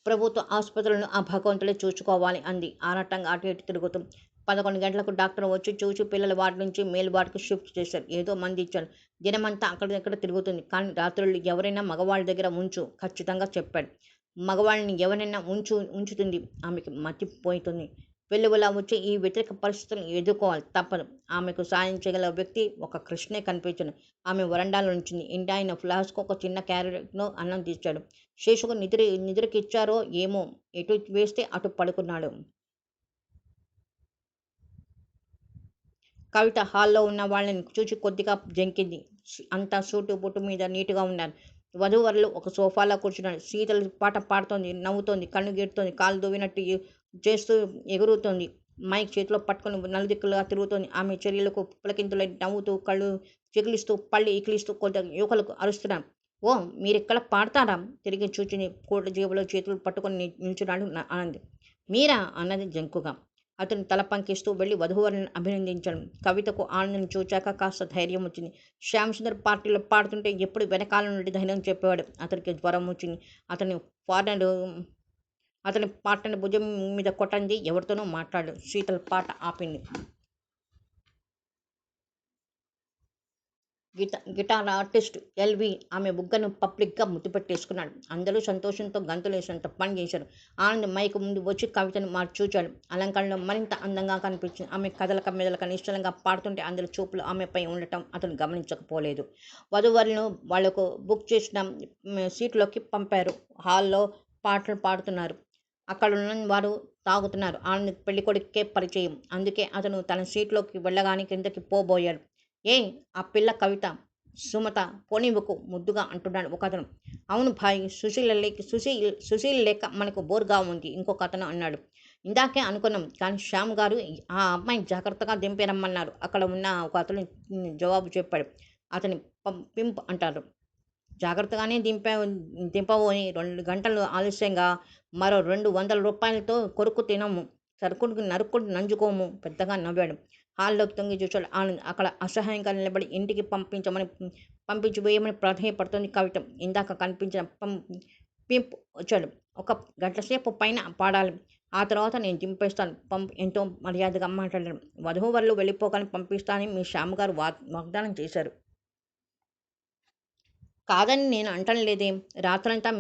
ప్రభుత్వ ఆసుపత్రులను ఆ భగవంతులే చూసుకోవాలి అంది ఆరాటంగా అటు ఇటు తిరుగుతూ. 11 గంటలకు డాక్టర్ వచ్చి చూసి పిల్లల వార్డు నుంచి మేలు వార్డుకు షిఫ్ట్ చేశారు. ఏదో మంది ఇచ్చారు. దినమంతా అక్కడిక్కడ తిరుగుతుంది. కానీ రాత్రుళ్ళు ఎవరైనా మగవాళ్ళ దగ్గర ఉంచు ఖచ్చితంగా చెప్పాడు. మగవాళ్ళని ఎవరైనా ఉంచుతుంది. ఆమెకి మతిపోతుంది. వెలువలా వచ్చి ఈ వ్యతిరేక పరిస్థితులను ఎదుర్కోవాలి తప్పదు. ఆమెకు సాయం చేయగల వ్యక్తి ఒక కృష్ణే కనిపించను. ఆమె వరండాలో ఉంచింది. ఇంటాయన ఫ్లాస్క్ ఒక చిన్న క్యారెట్లో అన్నం తీశాడు. శేషుకు నిద్రకిచ్చారో ఏమో ఎటు వేస్తే అటు పడుకున్నాడు. కవిత హాల్లో ఉన్న వాళ్ళని చూసి కొద్దిగా జంకింది. అంతా సూటు బుట్టు మీద నీటుగా ఉన్నారు. వధూవరులు ఒక సోఫాలో కూర్చున్నారు. శీతల పాట పాడుతోంది, నవ్వుతోంది, కన్ను గీరుతోంది, కాలు దువ్వినట్టు చేస్తూ ఎగురుతోంది. మైక్ చేతిలో పట్టుకుని నలుదిక్కులుగా తిరుగుతోంది. ఆమె చర్యలకు పులకింతులై నవ్వుతూ కళ్ళు చికిలిస్తూ పళ్ళు ఇకిలిస్తూ కొంత యువకులకు అరుస్తున్నారు. ఓ మీరిక్కడ పాడతారా? తిరిగి చూచి కోట జేబులో చేతులు పట్టుకొని నిల్చున్నాడు ఆనంద్. మీరా అన్నది జంకుగా. అతను తల పంకిస్తూ వెళ్ళి వధూవరులను అభినందించాడు. కవితకు ఆనందం చూచాక కాస్త ధైర్యం వచ్చింది. శ్యామ్ సుందర్ పార్టీలో పాడుతుంటే ఎప్పుడు వెనకాల నుండి ధైర్యం చెప్పేవాడు. అతనికి జ్వరం వచ్చింది. అతని పాటను భుజం మీద కొట్టంది. ఎవరితోనూ మాట్లాడాడు. శీతల పాట ఆపింది. గిటార్ ఆర్టిస్ట్ ఎల్వి ఆమె బుగ్గను పబ్లిక్గా ముద్దుపెట్టేసుకున్నాడు. అందరూ సంతోషంతో గంతులేసినంత పని చేశారు. ఆనంద్ మైకు ముందు వచ్చి కవితను చూచాడు. అలంకరణలో మరింత అందంగా కనిపించింది. ఆమె కదలక మెదలక నిశ్చలంగా పాడుతుంటే అందరి చూపులు ఆమెపై ఉండటం అతను గమనించకపోలేదు. వధూవరులను వాళ్లకు బుక్ చేసిన సీట్లోకి పంపారు. హాల్లో పాటలు పాడుతున్నారు. అక్కడున్న వారు తాగుతున్నారు. ఆనంద్ పెళ్ళికొడుకే పరిచయం. అందుకే అతను తన సీట్లోకి వెళ్ళగానే కిందకి పోబోయాడు. ఏ ఆ పిల్ల కవిత, సుమత పోనివ్వకు ముద్దుగా అంటున్నాడు ఒకతను. అవును భాయ్, సుశీల్ లేక మనకు బోర్గా ఉంది ఇంకొక అతను అన్నాడు. ఇందాకే అనుకున్నాం కానీ శ్యామ్ గారు ఆ అమ్మాయిని జాగ్రత్తగా దింపేరమ్మన్నారు. అక్కడ ఉన్న ఒక అతను జవాబు చెప్పాడు. అతని పింప్ అంటారు. జాగ్రత్తగానే దింపబోని 2 గంటలు ఆలస్యంగా మరో 200 రూపాయలతో కొరుకు తినము, సరుకుడికి నరుక్కుని నంజుకోము పెద్దగా నవ్వాడు. హాల్లోకి తొంగి చూశాడు ఆనంద్. అక్కడ అసహాయంగా నిలబడి ఇంటికి పంపించి వేయమని ప్రాధేయపడుతోంది కవిత. ఇందాక కనిపించిన పింప్ వచ్చాడు. 1 గంటసేపు పైన పాడాలి. ఆ తర్వాత నేను దింపేస్తాను. ఎంతో మర్యాదగా మాట్లాడాడు. వధూవరులు వెళ్ళిపోగానే పంపిస్తానని మీ శ్యామ్ గారు వాగ్దానం చేశారు. కాదని నేను అంటంలేదేం. రాత్రంతా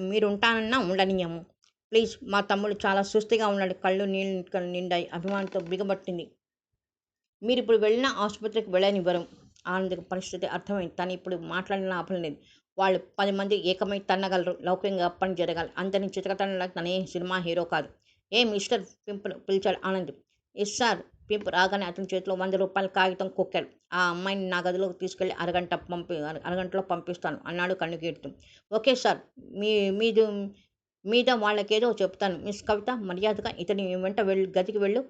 మీరుంటానన్నా ఉండనియ్యము. ప్లీజ్. మా తమ్ముడు చాలా సుస్థిగా ఉన్నాడు. కళ్ళు నీళ్ళు నిండాయి. అభిమానంతో బిగబట్టింది. మీరిప్పుడు వెళ్ళినా ఆసుపత్రికి వెళ్ళనివ్వరు. ఆనంద్కి పరిస్థితి అర్థమైంది. తను ఇప్పుడు మాట్లాడిన లాభం లేదు. వాళ్ళు 10 మంది ఏకమై తన్నగలరు. లౌకికంగా పని జరగాలి. అందరినీ చితకతనలా తనే సినిమా హీరో కాదు. ఏ మిస్టర్ పింప్ను పిలిచాడు ఆనంద్. Yes sir. పింప్ రాగానే అతని చేతిలో 100 రూపాయల కాగితం కొక్కాడు. ఆ అమ్మాయిని నా గదిలోకి తీసుకెళ్ళి అరగంటలో పంపిస్తాను అన్నాడు కన్ను గీటుతూ. Okay sir. మీద వాళ్ళకేదో చెప్తాను. మిస్ కవిత, మర్యాదగా ఇతని వెంట గదికి వెళ్ళు.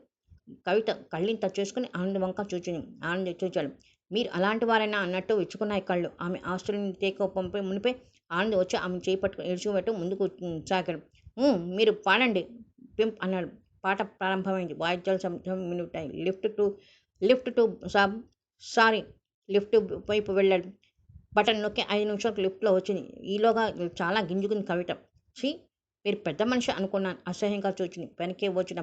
కవిత కళ్ళింత చేసుకుని ఆనంద్ వంక చూచాడు. మీరు అలాంటి వారైనా అన్నట్టు విచ్చుకున్నాయి కళ్ళు. ఆమె ఆస్తులని పంపే మునిపే ఆనంద్ వచ్చి ఆమె చేయి పట్టుకుని ఇడుచుకుపెట్టు ముందుకు సాగాడు. మీరు పాడండి పింప్ అన్నాడు. పాట ప్రారంభమైంది. వాయిద్యాల శబ్దం వినుటాయి. Lift to sorry. లిఫ్ట్ వైపు వెళ్ళాడు. బటన్ నొక్కి 5 నిమిషాలకు లిఫ్ట్లో వచ్చింది. ఈలోగా చాలా గింజుకుంది కవిత. ఛీ! మీరు పెద్ద మనిషి అనుకున్నాను అసహ్యంగా చూచింది. వెనకే వచ్చిన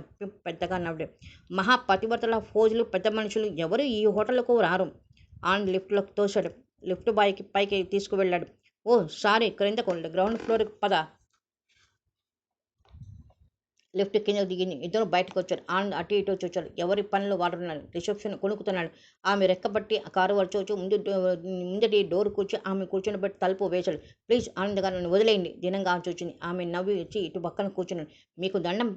పెద్దగా నవ్వాడు. మహా పతివ్రతల ఫోజులు పెద్ద మనుషులు ఎవరు ఈ హోటల్కు రారు. ఆనంద్ లిఫ్ట్లోకి తోశాడు. లిఫ్ట్ బాయ్కి పైకి తీసుకువెళ్ళాడు. ఓ సారీ, క్రిందకు గ్రౌండ్ ఫ్లోర్కి పద. లిఫ్ట్ కిందకు దిగింది. ఇద్దరు బయటకు వచ్చారు. ఆనంద్ అటు ఇటు చూచాడు. ఎవరి పనులు వాడుతున్నారు. రిసెప్షన్ కొనుక్కుతున్నాడు. ఆమె రెక్కబట్టి ఆ కారు వచ్చి ముందటి డోర్ ఆమె కూర్చొని తలుపు వేశాడు. ప్లీజ్ ఆనంద్ గారు నన్ను వదిలేయండి. దీనంగా చూచింది. ఆమె నవ్వి వచ్చి ఇటు పక్కన కూర్చున్నాడు. మీకు దండం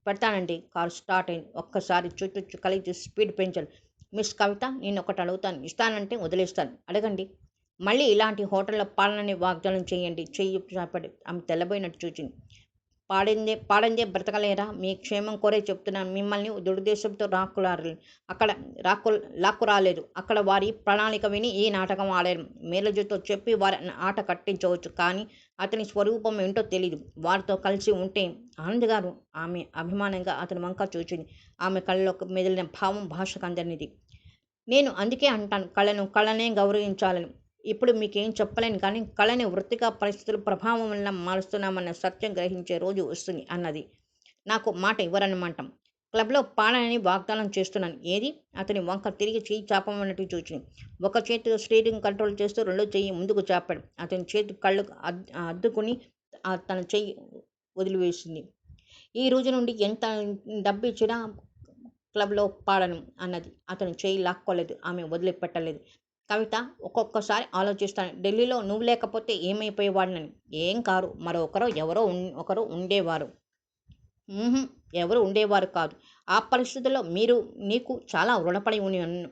పెడతానండి. కారు స్టార్ట్ అయింది. ఒక్కసారి చుట్టూ కలిగి స్పీడ్ పెంచాడు. మిస్ కవిత, నేను ఒకటి అడుగుతాను. ఇస్తానంటే వదిలేస్తాను. అడగండి. మళ్ళీ ఇలాంటి హోటల్లో పాలనని వాగ్దానం చేయండి. చెయ్యి చాపాడు. ఆమె తెల్లబోయినట్టు చూచింది. పాడందే బ్రతకలేరా? మీ క్షేమం కోరే చెప్తున్నాను. మిమ్మల్ని దురుద్దేశంతో లాక్కురాలేదు. అక్కడ వారి ప్రణాళిక విని ఈ నాటకం ఆడారు. మేనేజర్తో చెప్పి వారి ఆట కట్టించవచ్చు. కానీ అతని స్వరూపం ఏంటో తెలీదు. వారితో కలిసి ఉంటే ఆనంద్ గారు, ఆమె అభిమానంగా అతని వంక చూచింది. ఆమె కళ్ళలో మెదిలిన భావం భాషకు అందరినిది. నేను అందుకే అంటాను, కళనే గౌరవించాలని. ఇప్పుడు మీకేం చెప్పలేను కానీ కళని వృత్తిగా పరిస్థితుల ప్రభావం వల్ల మారుస్తున్నామన్న సత్యం గ్రహించే రోజు వస్తుంది అన్నది. నాకు మాట ఇవ్వరన్నమాట. క్లబ్లో పాడనని వాగ్దానం చేస్తున్నాను. ఏది? అతని వంక తిరిగి చెయ్యి చాపమన్నట్టు చూచింది. ఒక చేతితో స్టీరింగ్ కంట్రోల్ చేస్తూ రెండో చెయ్యి ముందుకు చాపాడు. అతని చేతి కళ్ళు అద్దుకుని తన చెయ్యి వదిలివేసింది. ఈ రోజు నుండి ఎంత డబ్బు ఇచ్చినా క్లబ్లో పాడను అన్నది. అతను చేయి లాక్కోలేదు. ఆమె వదిలిపెట్టలేదు. కవిత, ఒక్కొక్కసారి ఆలోచిస్తాను, ఢిల్లీలో నువ్వు లేకపోతే ఏమైపోయేవాడినని. ఏం కారు, ఒకరు ఉండేవారు. ఎవరు ఉండేవారు కాదు. ఆ పరిస్థితుల్లో నీకు చాలా రుణపడి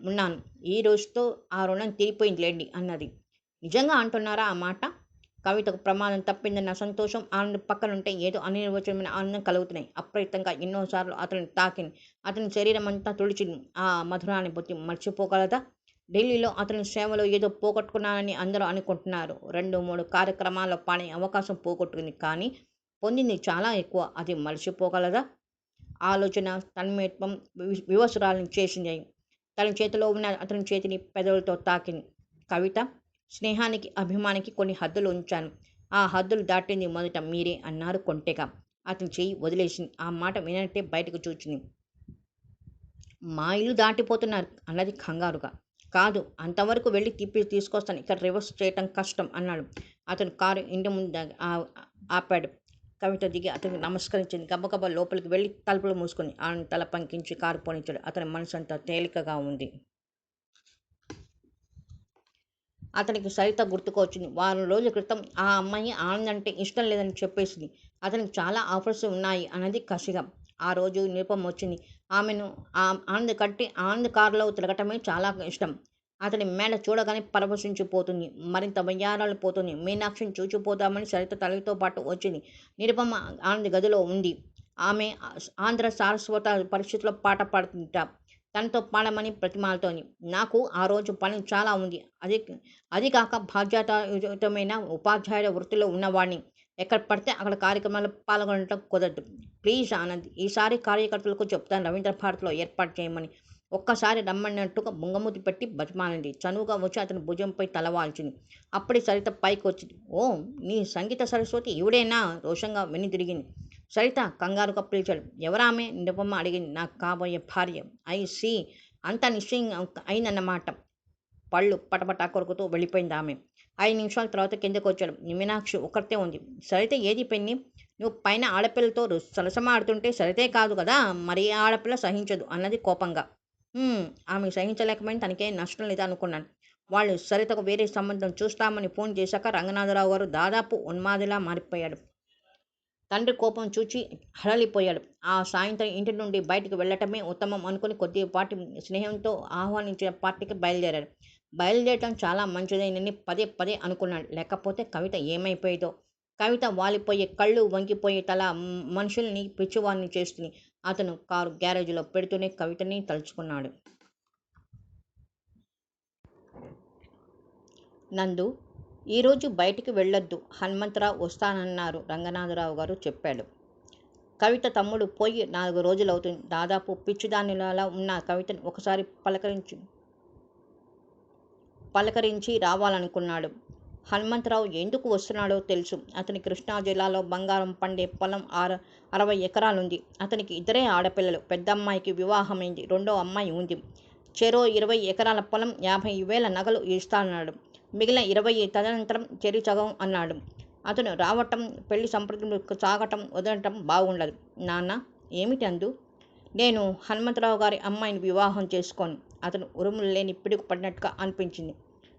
ఉన్నాను. ఈ రోజుతో ఆ రుణం తీరిపోయిందిలేండి అన్నది. నిజంగా అంటున్నారా ఆ మాట? కవితకు ప్రమాదం తప్పిందన్న సంతోషం, ఆనంద్ పక్కనుంటే ఏదో అనిర్వచనమైన ఆనందం కలుగుతున్నాయి. అప్రయత్నంగా ఎన్నోసార్లు అతని తాకింది. అతని శరీరం అంతా తుడిచింది. ఆ మధురానుభూతి మర్చిపోగలదా? ఢిల్లీలో అతని సేవలో ఏదో పోగొట్టుకున్నానని అందరూ అనుకుంటున్నారు. 2-3 కార్యక్రమాల్లో పాడే అవకాశం పోగొట్టుకుంది. కానీ పొందింది చాలా ఎక్కువ. అది మర్చిపోగలదా? ఆలోచన తన్మయత్వం వివసురాలను చేసింది. తన చేతిలో ఉన్న అతని చేతిని పెదవులతో తాకింది. కవిత, స్నేహానికి అభిమానికి కొన్ని హద్దులు ఉంచాను. ఆ హద్దులు దాటింది మొదట మీరే అన్నారు కొంటెగా. అతని చెయ్యి వదిలేసింది. ఆ మాట వినట్టే బయటకు చూచింది. మా ఇల్లు దాటిపోతున్నారు అన్నది కంగారుగా. కాదు, అంతవరకు వెళ్ళి తీసుకొస్తాను. ఇక్కడ రివర్స్ చేయటం కష్టం అన్నాడు. అతను కారు ఇంటి ముందు ఆపాడు. కవిత దిగి అతనికి నమస్కరించింది. గబగబా లోపలికి వెళ్ళి తలుపులు మూసుకుని ఆయన తల పంకించి కారు పోనించాడు. అతని మనసు అంతా తేలికగా ఉంది. అతనికి సరిత గుర్తుకు వచ్చింది. వారం రోజుల క్రితం ఆ అమ్మాయి ఆనంద్ అంటే ఇష్టం లేదని చెప్పేసింది. అతనికి చాలా ఆఫర్స్ ఉన్నాయి అన్నది కసిగా. ఆ రోజు నిరుపమ వచ్చింది. ఆమెను ఆనంద్ కారులో తిరగటమే చాలా ఇష్టం. అతని మేడ చూడగానే పరవశించిపోతుంది. మరింత వయ్యారాలు పోతుంది. మీనాక్షిని చూచిపోదామని సరిత తల్లితో పాటు వచ్చింది. నిరుపమ ఆనంద్ గదిలో ఉంది. ఆమె ఆంధ్ర సారస్వత పరిస్థితిలో పాట పాడుతుంట. తనతో పాడమని ప్రతిమాలతోని. నాకు ఆ రోజు పని చాలా ఉంది. అది కాక బాధ్యతాయుతమైన ఉపాధ్యాయుల వృత్తిలో ఉన్నవాడిని. ఎక్కడ పడితే అక్కడ కార్యక్రమాల్లో పాల్గొనడం కుదరదు. ప్లీజ్ ఆనంద్, ఈసారి కార్యకర్తలకు చెప్తాను రవీంద్ర భారతిలో ఏర్పాటు చేయమని. ఒక్కసారి రమ్మన్నట్టుగా బుంగమూతి పెట్టి బతిమాలింది. చనువుగా వచ్చి అతని భుజంపై తలవాల్చింది. అప్పటి సరిత పైకి వచ్చింది. ఓ, నీ సంగీత సరస్వతి ఈవిడేనా? రోషంగా వెనుదిరిగింది. సరిత కంగారుగా పిలిచాడు. ఎవరామె? నిరుపమ అడిగింది. నాకు కాబోయే భార్య. ఐ సీ, అంతా నిశ్చయం అయిందన్నమాట. పళ్ళు పటపటా కొరుకుతూ వెళ్ళిపోయింది ఆమె. 5 నిమిషాల తర్వాత కిందకు వచ్చాడు. మీనాక్షి ఒక్కరితే ఉంది. సరిత ఏది పిన్ని? నువ్వు పైన ఆడపిల్లతో సరసమాడుతుంటే సరితే కాదు కదా, మరి ఆడపిల్ల సహించదు అన్నది కోపంగా. ఆమె సహించలేకపోయినా తనకేం నష్టం లేదనుకున్నాను. వాళ్ళు సరితకు వేరే సంబంధం చూస్తామని ఫోన్ చేశాక రంగనాథరావు గారు దాదాపు ఉన్మాదిలా మారిపోయాడు. తండ్రి కోపం చూచి హడలిపోయాడు. ఆ సాయంత్రం ఇంటి నుండి బయటికి వెళ్ళటమే ఉత్తమం అనుకుని కొద్దిపాటి స్నేహంతో ఆహ్వానించిన పార్టీకి బయలుదేరాడు. బయలుదేరటం చాలా మంచిదైనని పదే పదే అనుకున్నాడు. లేకపోతే కవిత ఏమైపోయేదో. కవిత వాలిపోయే కళ్ళు, వంగిపోయే తల మనుషుల్ని పిచ్చివారిని చేస్తుంది. అతను కారు గ్యారేజ్లో పెడుతూనే కవితని తలుచుకున్నాడు. నందు, ఈరోజు బయటికి వెళ్ళొద్దు. హనుమంతరావు వస్తానన్నారు రంగనాథరావు గారు చెప్పాడు. కవిత తమ్ముడు పోయి 4 రోజులవుతుంది. దాదాపు పిచ్చిదానిలా ఉన్న కవితను ఒకసారి పలకరించి రావాలనుకున్నాడు. హనుమంతరావు ఎందుకు వస్తున్నాడో తెలుసు. అతని కృష్ణా జిల్లాలో బంగారం పండే పొలం 60 ఎకరాలుంది. అతనికి 2 ఆడపిల్లలు. పెద్దమ్మాయికి వివాహమైంది. రెండో అమ్మాయి ఉంది. చెరో 20 ఎకరాల పొలం, 50,000 నగలు ఇస్తానన్నాడు. మిగిలిన 20 తదనంతరం చెరి సగం అన్నాడు. అతను రావటం, పెళ్లి సంప్రదింపులు సాగటం వదలటం బాగుండదు. నాన్న ఏమిటి అందు? నేను హనుమంతరావు గారి అమ్మాయిని వివాహం చేసుకోను. అతను ఉరుములు లేని పిడుగు పడినట్టుగా అనిపించింది.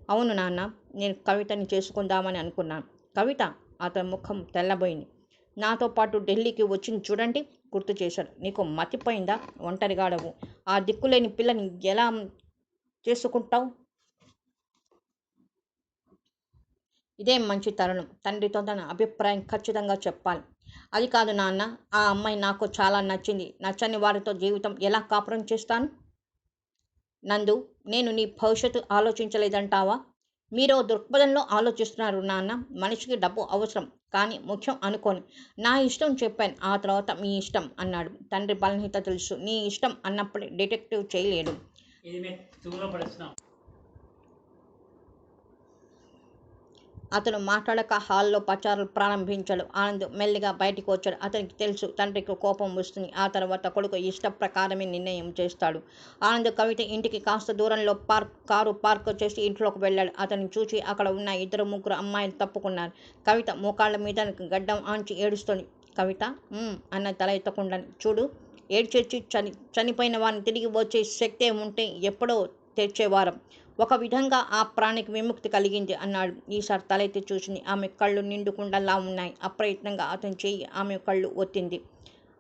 అవును నాన్న, నేను కవితని చేసుకుందామని అనుకున్నాను. కవిత? అతని ముఖం తెల్లబోయింది. నాతో పాటు ఢిల్లీకి వచ్చింది చూడండి, గుర్తు చేశాడు. నీకు మతిపోయిందా? ఒంటరిగాడవు. ఆ దిక్కులేని పిల్లని ఎలా చేసుకుంటావు? ఇదే మంచి తరుణం. తండ్రితో తన అభిప్రాయం ఖచ్చితంగా చెప్పాలి. అది కాదు నాన్న, ఆ అమ్మాయి నాకు చాలా నచ్చింది. నచ్చని వారితో జీవితం ఎలా కాపురం చేస్తాను? నందు, నేను నీ భవిష్యత్తు ఆలోచించలేదంటావా? మీరో దృక్పథంలో ఆలోచిస్తున్నారు నాన్న. మనిషికి డబ్బు అవసరం, కానీ ముఖ్యం అనుకోను. నా ఇష్టం చెప్పాను, ఆ తర్వాత మీ ఇష్టం అన్నాడు. తండ్రి బలహీనత తెలుసు. నీ ఇష్టం అన్నప్పుడే డిటెక్టివ్ చేయలేడు. అతను మాట్లాడక హాల్లో పచారులు ప్రారంభించాడు. ఆనంద్ మెల్లిగా బయటికి వచ్చాడు. అతనికి తెలుసు తండ్రికి కోపం వస్తుంది. ఆ తర్వాత కొడుకు ఇష్ట ప్రకారమే నిర్ణయం చేస్తాడు. ఆనంద్ కవిత ఇంటికి కాస్త దూరంలో కారు పార్క్ చేసి ఇంట్లోకి వెళ్ళాడు. అతన్ని చూసి అక్కడ ఉన్న 2-3 అమ్మాయిలు తప్పుకున్నారు. కవిత మోకాళ్ళ మీద గడ్డం ఆంచి ఏడుస్తోంది. కవిత అన్న తల ఎత్తకుండా, చూడు, ఏడ్చేసి చనిపోయిన వారిని తిరిగి వచ్చే శక్తే ఉంటే ఎప్పుడో తెచ్చేవారం. ఒక విధంగా ఆ ప్రాణికి విముక్తి కలిగింది అన్నాడు. ఈసారి తలెత్తి చూసింది. ఆమె కళ్ళు నిండుకుండలా ఉన్నాయి. అప్రయత్నంగా అతని చెయ్యి ఆమె కళ్ళు ఒత్తింది.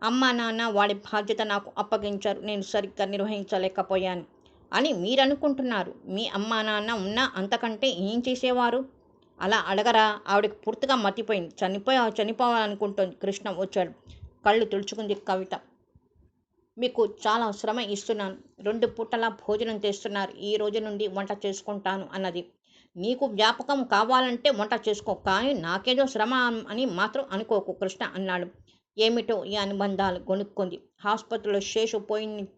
అమ్మా నాన్న వాడి బాధ్యత నాకు అప్పగించారు. నేను సరిగ్గా నిర్వహించలేకపోయాను అని మీరనుకుంటున్నారు. మీ అమ్మా నాన్న ఉన్నా అంతకంటే ఏం చేసేవారు? అలా అడగరా? ఆవిడకి పూర్తిగా మతిపోయింది. చనిపోవాలనుకుంటోంది. కృష్ణ వచ్చాడు. కళ్ళు తుడుచుకుంది కవిత. మీకు చాలా శ్రమ ఇస్తున్నాను. 2 పూటలా భోజనం తెస్తున్నారు. ఈ రోజు నుండి వంట చేసుకుంటాను అన్నది. నీకు వ్యాపకం కావాలంటే వంట చేసుకో, కానీ నాకేదో శ్రమ అని మాత్రం అనుకోకు కృష్ణ అన్నాడు. ఏమిటో ఈ అనుబంధాలు గొనుక్కుంది. ఆసుపత్రిలో శేషు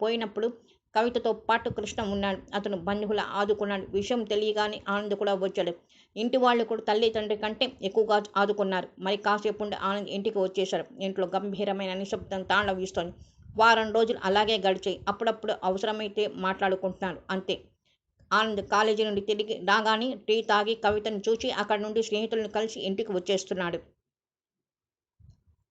పోయినప్పుడు కవితతో పాటు కృష్ణ ఉన్నాడు. అతను బంధువుల ఆదుకున్నాడు. విషయం తెలియగానే ఆనంద్ కూడా వచ్చాడు. ఇంటి వాళ్ళు కూడా తల్లి తండ్రి కంటే ఎక్కువగా ఆదుకున్నారు. మరి కాసేపు ఉండి ఆనంద్ ఇంటికి వచ్చేశాడు. ఇంట్లో గంభీరమైన నిశ్శబ్దం తాండవిస్తోంది. వారం రోజులు అలాగే గడిచాయి. అప్పుడప్పుడు అవసరమైతే మాట్లాడుకుంటున్నాడు, అంతే. ఆనంద్ కాలేజీ నుండి తిరిగి రాగానే టీ తాగి కవితను చూసి అక్కడి నుండి స్నేహితులను కలిసి ఇంటికి వచ్చేస్తున్నాడు.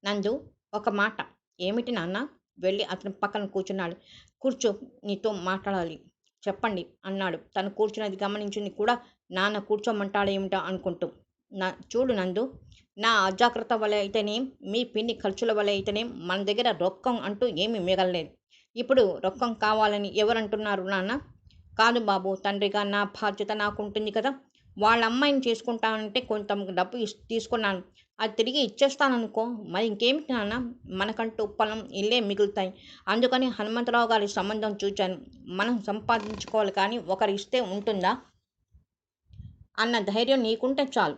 నందు, ఒక మాట. ఏమిటి నాన్న? వెళ్ళి అతని పక్కన కూర్చున్నాడు. కూర్చో, నీతో మాట్లాడాలి. చెప్పండి అన్నాడు. తను కూర్చున్నది గమనించింది కూడా. నాన్న కూర్చోమంటాడేమిటో అనుకుంటూ. చూడు నందు, నా అజాగ్రత్త వల్ల అయితేనేం, మీ పిన్ని ఖర్చుల వల్ల అయితేనేం మన దగ్గర రొక్కం అంటూ ఏమీ మిగలలేదు. ఇప్పుడు రొక్కం కావాలని ఎవరంటున్నారు నాన్న? కాదు బాబు, తండ్రిగా నా బాధ్యత నాకుంటుంది కదా. వాళ్ళ అమ్మాయిని చేసుకుంటానంటే కొంత డబ్బు తీసుకున్నాను. అది తిరిగి ఇచ్చేస్తాననుకో. మరి ఇంకేమిటి నాన్న? మనకంటూ పొలం, ఇల్లే మిగులుతాయి. అందుకని హనుమంతరావు గారి సంబంధం చూచాను. మనం సంపాదించుకోవాలి, కానీ ఒకరు ఇస్తే ఉంటుందా అన్న ధైర్యం నీకుంటే చాలు.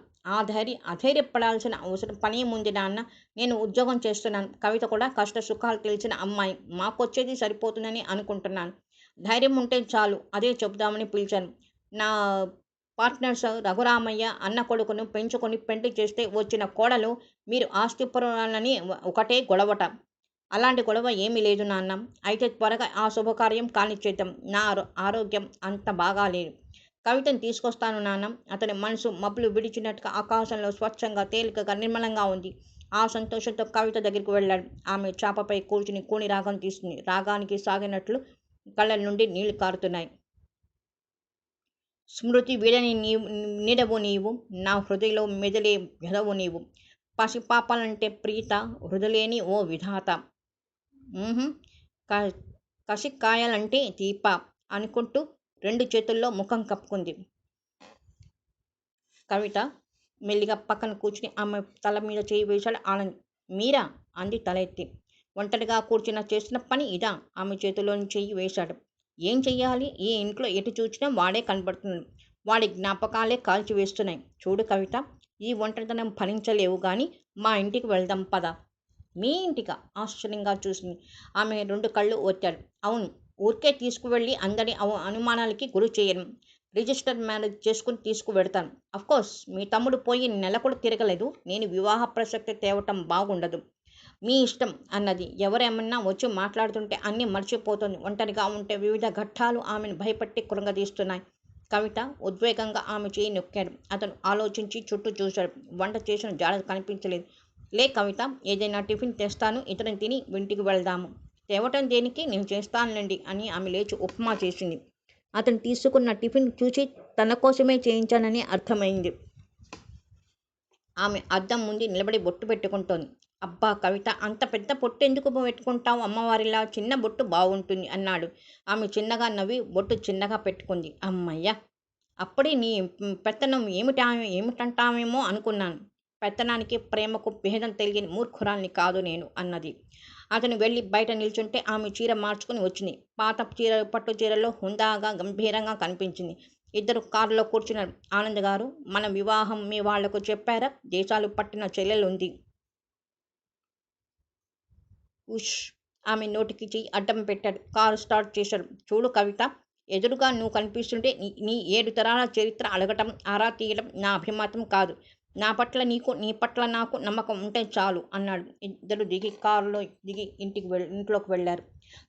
అధైర్యపడాల్సిన అవసరం పనేముంది నాన్న? నేను ఉద్యోగం చేస్తున్నాను. కవిత కూడా కష్ట సుఖాలు తెలిసిన అమ్మాయి. మాకొచ్చేది సరిపోతుందని అనుకుంటున్నాను. ధైర్యం ఉంటే చాలు. అదే చెబుదామని పిలిచాను. నా పార్ట్నర్స్ రఘురామయ్య అన్న కొడుకును పెంచుకొని పెండ్లి చేస్తే వచ్చిన కోడలు మీరు ఆస్తిపరులని ఒకటే గొడవట. అలాంటి గొడవ ఏమీ లేదు నాన్న. అయితే త్వరగా ఆ శుభకార్యం కానిచ్చేద్దాం. నా ఆరోగ్యం అంత బాగాలేదు. కవితను తీసుకొస్తాను నాన్న. అతని మనసు మబ్బులు విడిచినట్టుగా ఆకాశంలో స్వచ్ఛంగా, తేలికగా, నిర్మలంగా ఉంది. ఆ సంతోషంతో కవిత దగ్గరికి వెళ్ళాడు. ఆమె చాపపై కూర్చుని కూని రాగం తీస్తుంది. రాగానికి సాగినట్లు కళ్ళ నుండి నీళ్లు కారుతున్నాయి. స్మృతి వీడని నీడవు నీవు, నా హృదయలో మెదిలే వెదవు నీవు. పసిపాపాలంటే ప్రీత, హృదయలేని ఓ విధాత. కసికాయాలంటే తీప అనుకుంటూ 2 చేతుల్లో ముఖం కప్పుకుంది. కవిత మెల్లిగా పక్కన కూర్చుని ఆమె తల మీద చేయి వేశాడు ఆనంద్. మీరా అంది తల ఎత్తి. ఒంటరిగా కూర్చున్న చేసిన పని ఇదా? ఆమె చేతిలోని చెయ్యి వేశాడు. ఏం చెయ్యాలి? ఈ ఇంట్లో ఎటు చూచినా వాడే కనబడుతున్నాడు. వాడి జ్ఞాపకాలే కాల్చివేస్తున్నాయి. చూడు కవిత, ఈ ఒంటరితనం భరించలేవు గాని మా ఇంటికి వెళ్దాం పద. మీ ఇంటికా? ఆశ్చర్యంగా చూసింది. ఆమె 2 కళ్ళు ఒత్తాడు. అవును, ఊరికే తీసుకువెళ్ళి అందరి అనుమానాలకి గురి చేయను. రిజిస్టర్ మ్యారేజ్ చేసుకుని తీసుకువెడతాను. అఫ్కోర్స్ మీ తమ్ముడు పోయి నెల కూడా తిరగలేదు. నేను వివాహ ప్రసక్తి తేవటం బాగుండదు. మీ ఇష్టం అన్నది. ఎవరేమన్నా వచ్చి మాట్లాడుతుంటే అన్నీ మర్చిపోతుంది. ఒంటరిగా ఉంటే వివిధ ఘట్టాలు ఆమెను భయపెట్టి కృంగదీస్తున్నాయి. కవిత ఉద్వేగంగా ఆమె చేయి నొక్కాడు. అతను ఆలోచించి చుట్టూ చూశాడు. వంట చేసిన జాడ కనిపించలేదు. లే కవిత, ఏదైనా టిఫిన్ తెస్తాను, ఇతను తిని ఇంటికి వెళ్దాము. తేవటం దేనికి, నేను చేస్తానులేండి అని ఆమె లేచి ఉప్మా చేసింది. అతను తీసుకున్న టిఫిన్ చూసి తన కోసమే చేయించానని అర్థమైంది. ఆమె అద్దం ముందు నిలబడి బొట్టు పెట్టుకుంటోంది. అబ్బా కవిత, అంత పెద్ద బొట్టు ఎందుకు పెట్టుకుంటావు? అమ్మవారిలా చిన్న బొట్టు బాగుంటుంది అన్నాడు. ఆమె చిన్నగా నవ్వి బొట్టు చిన్నగా పెట్టుకుంది. అమ్మయ్య, అప్పుడే నీ పెత్తనం ఏమిటంటావేమో అనుకున్నాను. పెత్తనానికి ప్రేమకు భేదం తెలియని మూర్ఖురాల్ని కాదు నేను అన్నది. అతను వెళ్ళి బయట నిల్చుంటే ఆమె చీర మార్చుకుని వచ్చింది. పాత చీర పట్టు చీరలో హుందాగా గంభీరంగా కనిపించింది. ఇద్దరు కారులో కూర్చున్నారు. ఆనంద్ గారు, మన వివాహం మీ వాళ్లకు చెప్పారా? దేశాలు పట్టిన చెల్లెలుంది. ఉష్, ఆమె నోటికి చెయ్యి అడ్డం పెట్టాడు. కారు స్టార్ట్ చేశాడు. చూడు కవిత, ఎదురుగా నువ్వు కనిపిస్తుంటే నీ 7 తరాల చరిత్ర అడగటం, ఆరా తీయడం నా అభిమతం కాదు. నా పట్ల నీకు, నీ పట్ల నాకు నమ్మకం ఉంటే చాలు అన్నాడు. ఇద్దరు కారులో దిగి ఇంట్లోకి వెళ్ళారు.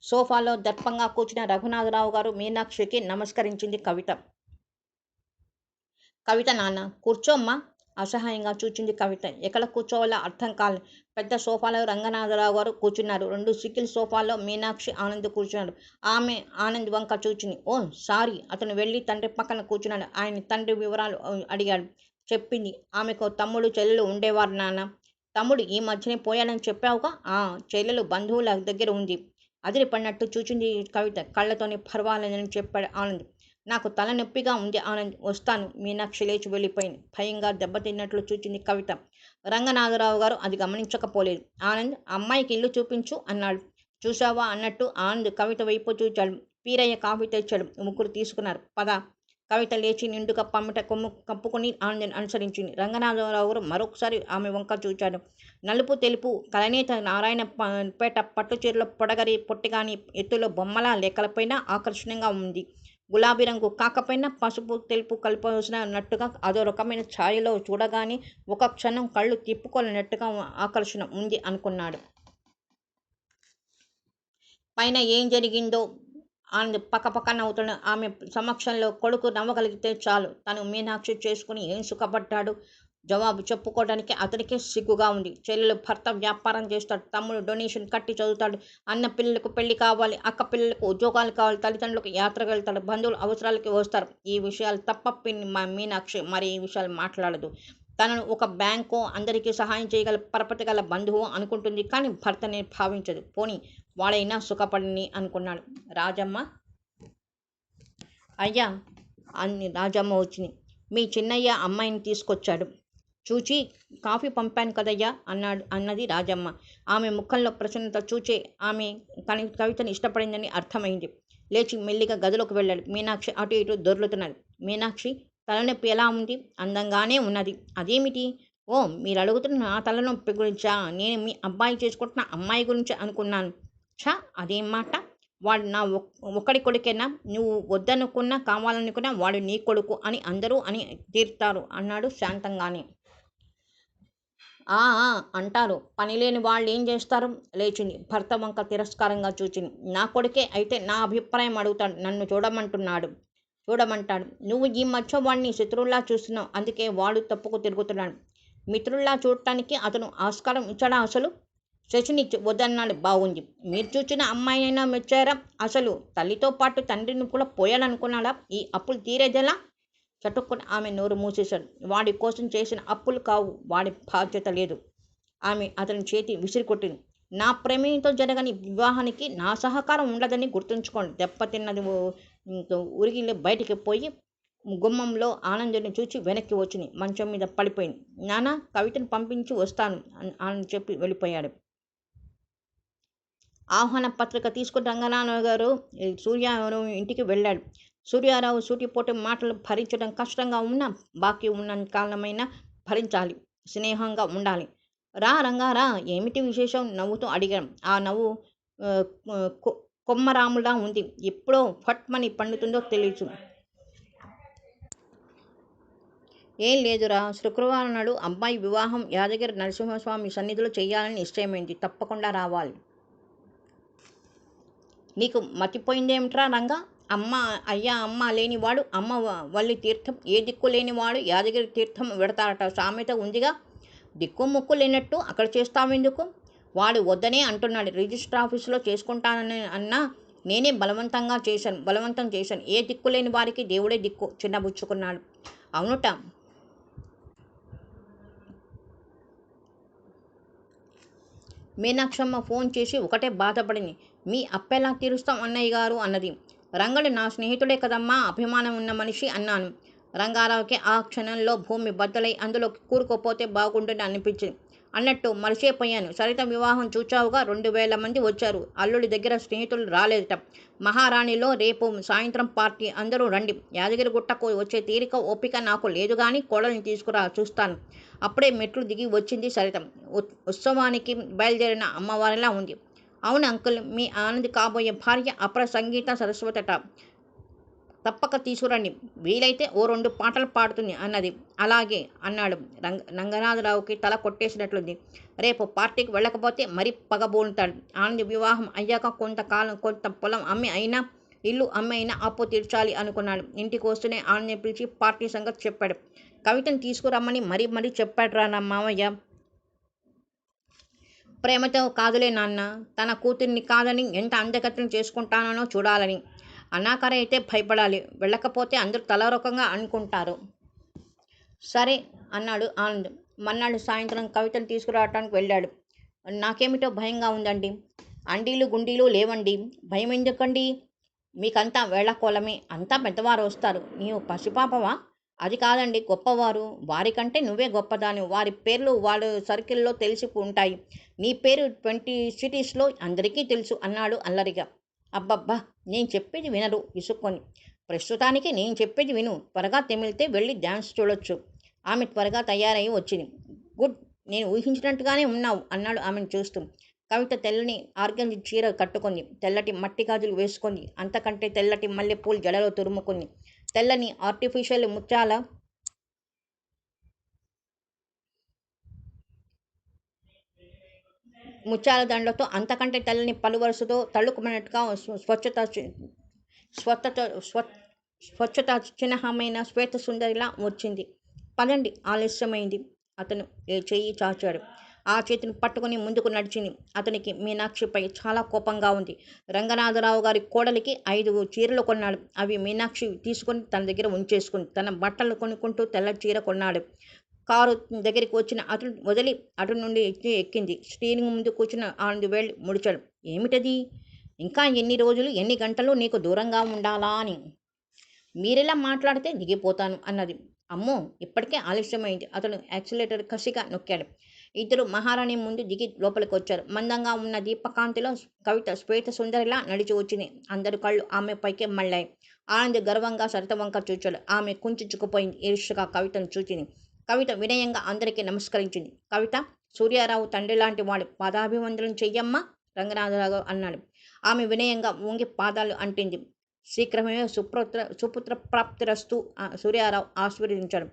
సోఫాలో దర్పంగా కూర్చున్న రఘునాథరావు గారు మీనాక్షికి నమస్కరించింది కవిత. కవిత, నాన్న కూర్చోమ్మా. అసహాయంగా చూచింది కవిత. ఎక్కడ కూర్చోవాలో అర్థం కాలేదు. పెద్ద సోఫాలో రంగనాథరావు గారు కూర్చున్నారు. 2 సికిల్ సోఫాల్లో మీనాక్షి, ఆనంద్ కూర్చున్నాడు. ఆమె ఆనంద్ వంక చూచింది. ఓ సారీ. అతను వెళ్ళి తండ్రి పక్కన కూర్చున్నాడు. ఆయన తండ్రి వివరాలు అడిగాడు. చెప్పింది. ఆమెకు తమ్ముడు చెల్లెలు ఉండేవారు నాన్న. తమ్ముడు ఈ మధ్యనే పోయాడని చెప్పావుగా? చెల్లెలు బంధువుల దగ్గర ఉంది. అదిరిపడినట్టు చూచింది కవిత. కళ్ళతోనే పర్వాలేదని చెప్పాడు ఆనంద్. నాకు తలనొప్పిగా ఉంది ఆనంద్, వస్తాను. మీనాక్షి లేచి వెళ్ళిపోయింది. భయంగా దెబ్బతిన్నట్లు చూచింది కవిత. రంగనాథరావు గారు అది గమనించకపోలేదు. ఆనంద్, అమ్మాయికి ఇల్లు చూపించు అన్నాడు. చూశావా అన్నట్టు ఆనంద్ కవిత వైపు చూచాడు. పీరయ్య కాఫీ తెచ్చాడు. ముగ్గురు తీసుకున్నారు. పద. కవిత లేచి నిండుగా పమ్మట కొమ్ము కప్పుకొని ఆనంద్ అనుసరించింది. రంగనాథరావు గారు మరొకసారి ఆమె వంక చూచాడు. నలుపు తెలుపు కలనేత నారాయణ పేట పట్టుచీరలో పొడగరి పొట్టిగాని ఎత్తులో బొమ్మల లెక్కలపైన ఆకర్షణీయంగా ఉంది. గులాబీ రంగు కాకపోయినా పసుపు తెలుపు కలిపొసినట్టుగా అదో రకమైన ఛాయలో చూడగానే ఒక క్షణం కళ్ళు తిప్పుకోలేనట్టుగా ఆకర్షణ ఉంది అనుకున్నాడు. పైన ఏం జరిగిందో ఆనంద్ పక్కపక్క నవ్వుతున్నాడు. ఆమె సమక్షంలో కొడుకు నవ్వగలిగితే చాలు. తను మీనాక్షి చేసుకుని ఏం సుఖపడ్డాడు? జవాబు చెప్పుకోవడానికి అతనికే సిగ్గుగా ఉంది. చెల్లెలు భర్త వ్యాపారం చేస్తాడు. తమ్ముడు డొనేషన్ కట్టి చదువుతాడు. అన్న పిల్లలకు పెళ్లి కావాలి, అక్క పిల్లలకు ఉద్యోగాలు కావాలి, తల్లిదండ్రులకు యాత్రకు వెళ్తాడు, బంధువులు అవసరాలకి వస్తారు. ఈ విషయాలు తప్ప మీనాక్షి మరి ఈ విషయాలు మాట్లాడదు. తనను ఒక బ్యాంకో, అందరికీ సహాయం చేయగల పరపతి గల బంధువు అనుకుంటుంది. కానీ భర్తని భావించదు. పోనీ వాడైనా సుఖపడిని అనుకున్నాడు. రాజమ్మ. అయ్యా అని రాజమ్మ వచ్చింది. మీ చిన్నయ్య అమ్మాయిని తీసుకొచ్చాడు. చూచి కాఫీ పంపాను కదయ్యా అన్నది రాజమ్మ. ఆమె ముఖంలో ప్రసన్నత చూచే ఆమె కవితని ఇష్టపడిందని అర్థమైంది. లేచి మెల్లిగా గదిలోకి వెళ్ళాడు. మీనాక్షి అటు ఇటు దొర్లుతున్నాడు. మీనాక్షి, తలనొప్పి ఎలా ఉంది? అందంగానే ఉన్నది. అదేమిటి? ఓ, మీరు అడుగుతున్న నా తలనొప్పి గురించా? నేను మీ అబ్బాయి చేసుకుంటున్న అమ్మాయి గురించి అనుకున్నాను. ఛా, అదేం మాట? వాడు నా ఒక్కడి కొడుకేనా? నువ్వు వద్దనుకున్నా కావాలనుకున్నా వాడు నీ కొడుకు అని అందరూ అని తీరుతారు అన్నాడు శాంతంగానే. అంటారు. పనిలేని వాళ్ళు ఏం చేస్తారు? లేచింది. భర్త వంక తిరస్కారంగా చూచింది. నా కొడుకే అయితే నా అభిప్రాయం అడుగుతాడు. నన్ను చూడమంటాడు. నువ్వు ఈ మధ్య వాడిని శత్రువుల్లా చూస్తున్నావు. అందుకే వాడు తప్పుకు తిరుగుతున్నాడు. మిత్రుల్లా చూడటానికి అతను ఆస్కారం ఇచ్చాడా అసలు? శశిని వద్దన్నాడు. బాగుంది. మీరు చూచిన అమ్మాయి అయినా మెచ్చారా? అసలు తల్లితో పాటు తండ్రిని కూడా పోయాడనుకున్నాడా? ఈ అప్పులు తీరేదెలా? చటుక్కున ఆమె నోరు మూసేశాడు. వాడి కోసం చేసిన అప్పులు కావు. వాడి బాధ్యత లేదు. ఆమె అతని చేతి విసిరికొట్టింది. నా ప్రమేయంతో జరగని వివాహానికి నా సహకారం ఉండదని గుర్తుంచుకోండి. దెబ్బతిన్నది ఉరిగిలో బయటికి పోయి గుమ్మంలో ఆనందుని చూచి వెనక్కి వచ్చింది. మంచం మీద పడిపోయింది. నాన్న, కవితను పంపించి వస్తాను అని చెప్పి వెళ్ళిపోయాడు. ఆహ్వాన పత్రిక తీసుకుని రంగనాథరావు గారు సూర్యారావు ఇంటికి వెళ్ళాడు. సూర్యారావు సూటిపోటి మాటలు భరించడం కష్టంగా ఉన్నా బాకీ ఉన్న కాలమైనా భరించాలి. స్నేహంగా ఉండాలి. రా రంగారా, ఏమిటి విశేషం? నవ్వుతూ అడిగాం. ఆ నవ్వు కొమ్మరాములా ఉంది. ఎప్పుడో ఫట్మని పండుతుందో తెలియదు. ఏం లేదురా, శుక్రవారం నాడు అమ్మాయి వివాహం యాదగిరి నరసింహస్వామి సన్నిధిలో చెయ్యాలని నిశ్చయమైంది. తప్పకుండా రావాలి. నీకు మతిపోయిందేమిట్రా రంగా? అమ్మ అయ్యా అమ్మ లేనివాడు అమ్మ వల్లి తీర్థం, ఏ దిక్కు లేనివాడు యాదగిరి తీర్థం విడతారట సామెత ఉందిగా. దిక్కు ముక్కు లేనట్టు అక్కడ చేస్తావెందుకు? వాడు వద్దనే అంటున్నాడు. రిజిస్టర్ ఆఫీసులో చేసుకుంటానని అన్నా నేనే బలవంతం చేశాను. ఏ దిక్కు లేని వారికి దేవుడే దిక్కు చిన్నబుచ్చుకున్నాడు. అవునుట. మీనాక్షమ్మ ఫోన్ చేసి ఒకటే బాధపడింది. మీ అప్పెలా తీరుస్తాం అన్నయ్య గారు అన్నది. రంగడు నా స్నేహితుడే కదమ్మా, అభిమానం ఉన్న మనిషి అన్నాను. రంగారావుకి ఆ క్షణంలో భూమి బద్దలై అందులోకి కూరుకుపోతే బాగుంటుంది అనిపించింది. అన్నట్టు మరిచిపోయాను, సరిత వివాహం చూచావుగా, 2000 మంది వచ్చారు. అల్లుడి దగ్గర స్నేహితులు రాలేదట. మహారాణిలో రేపు సాయంత్రం పార్టీ, అందరూ రండి. యాదగిరిగుట్టకు వచ్చే తీరిక ఓపిక నాకు లేదు గాని కోడల్ని తీసుకురా చూస్తాను. అప్పుడే మెట్లు దిగి వచ్చింది సరిత. ఉత్సవానికి బయలుదేరిన అమ్మవారిలా ఉంది. అవును అంకుల్, మీ ఆనంద్ కాబోయే భార్య అపర సంగీత సరస్వతట. తప్పక తీసుకురండి, వీలైతే ఓ 2 పాటలు పాడుతుంది అన్నది. అలాగే అన్నాడు. రంగనాథరావుకి తల కొట్టేసినట్లుంది. రేపు పార్టీకి వెళ్ళకపోతే మరీ పగబోలుతాడు. ఆనంద్ వివాహం అయ్యాక కొంత పొలం అమ్మి అయినా ఇల్లు అమ్మి అయినా అప్పు తీర్చాలి అనుకున్నాడు. ఇంటికి వస్తూనే ఆనంద్ని పిలిచి పార్టీ సంగతి చెప్పాడు. కవితను తీసుకురమ్మని మరీ చెప్పాడు రా నా మావయ్య. ప్రేమతో కాదులే నాన్న, తన కూతుర్ని కాదని ఎంత అందగత్యం చేసుకుంటానో చూడాలని. అనాకర అయితే భయపడాలి, వెళ్ళకపోతే అందరూ తలరకంగా అనుకుంటారు. సరే అన్నాడు ఆనంద్. మర్నాడు సాయంత్రం కవితను తీసుకురావటానికి వెళ్ళాడు. నాకేమిటో భయంగా ఉందండి. అండీలు గుండీలు లేవండి. భయం ఎందుకండి? మీకంతా వేళకోళమే, అంతా పెద్దవారు వస్తారు. నీవు పసిపాపవా? అది కాదండి, గొప్పవారు. వారికంటే నువ్వే గొప్పదాని. వారి పేర్లు వాళ్ళ సర్కిల్లో తెలిసి ఉంటాయి. నీ పేరు 20 సిటీస్లో అందరికీ తెలుసు అన్నాడు అల్లరిగా. అబ్బబ్బా, నేను చెప్పేది వినరు విసుక్కొని. ప్రస్తుతానికి నేను చెప్పేది విను. త్వరగా తెమిలితే వెళ్ళి డ్యాన్స్ చూడొచ్చు. ఆమె త్వరగా తయారై వచ్చింది. గుడ్, నేను ఊహించినట్టుగానే ఉన్నావు అన్నాడు ఆమెను చూస్తూ. కవిత తెల్లని ఆర్గంజి చీర కట్టుకుంది. తెల్లటి మట్టి గాజులు వేసుకుంది. అంతకంటే తెల్లటి మల్లెపూలు జడలో తురుముకుంది. తెల్లని ఆర్టిఫిషియల్ ముత్యాల దండలతో, అంతకంటే తెల్లని పలువరుసతో తళుకుమన్నట్టుగా స్వచ్ఛత స్వచ్ఛత చిహ్నమైన శ్వేత సుందరిలా వచ్చింది. పదండి, ఆలస్యమైంది. అతను చెయ్యి చాచాడు. ఆ చేతిని పట్టుకుని ముందుకు నడిచింది. అతనికి మీనాక్షిపై చాలా కోపంగా ఉంది. రంగనాథరావు గారి కోడలికి 5 చీరలు కొన్నాడు. అవి మీనాక్షి తీసుకొని తన దగ్గర ఉంచేసుకుంది. తన బట్టలు కొనుక్కుంటూ తెల్ల చీర కొన్నాడు. కారు దగ్గరికి వచ్చిన అతను వదిలి అటు నుండి ఎక్కింది. స్టీరింగ్ ముందు కూర్చున్న ఆనంద్ వెళ్ళి ముడిచాడు. ఏమిటది? ఇంకా ఎన్ని రోజులు, ఎన్ని గంటలు నీకు దూరంగా ఉండాలా అని. మీరెలా మాట్లాడితే దిగిపోతాను అన్నది. అమ్మో, ఇప్పటికే ఆలస్యమైంది. అతను యాక్సిలేటర్ కసిగా నొక్కాడు. ఇద్దరు మహారాణి ముందు దిగి లోపలికి వచ్చారు. మందంగా ఉన్న దీపకాంతిలో కవిత శ్వేత సుందరిలా నడిచి వచ్చింది. అందరి కళ్ళు ఆమె పైకే మళ్ళాయి. ఆనంద్ గర్వంగా సరిత వంక చూచాడు. ఆమె కుంచుకుపోయింది. ఈర్ష్యగా కవితను చూచింది. కవిత వినయంగా అందరికీ నమస్కరించింది. కవిత, సూర్యారావు తండ్రి లాంటి వాడు, పాదాభివందనం చెయ్యమ్మా రంగనాథరావు అన్నాడు. ఆమె వినయంగా వంగి పాదాలు అంటింది. శీఘ్రమే సుపుత్ర ప్రాప్తిరస్తు సూర్యారావు ఆశీర్వదించాడు.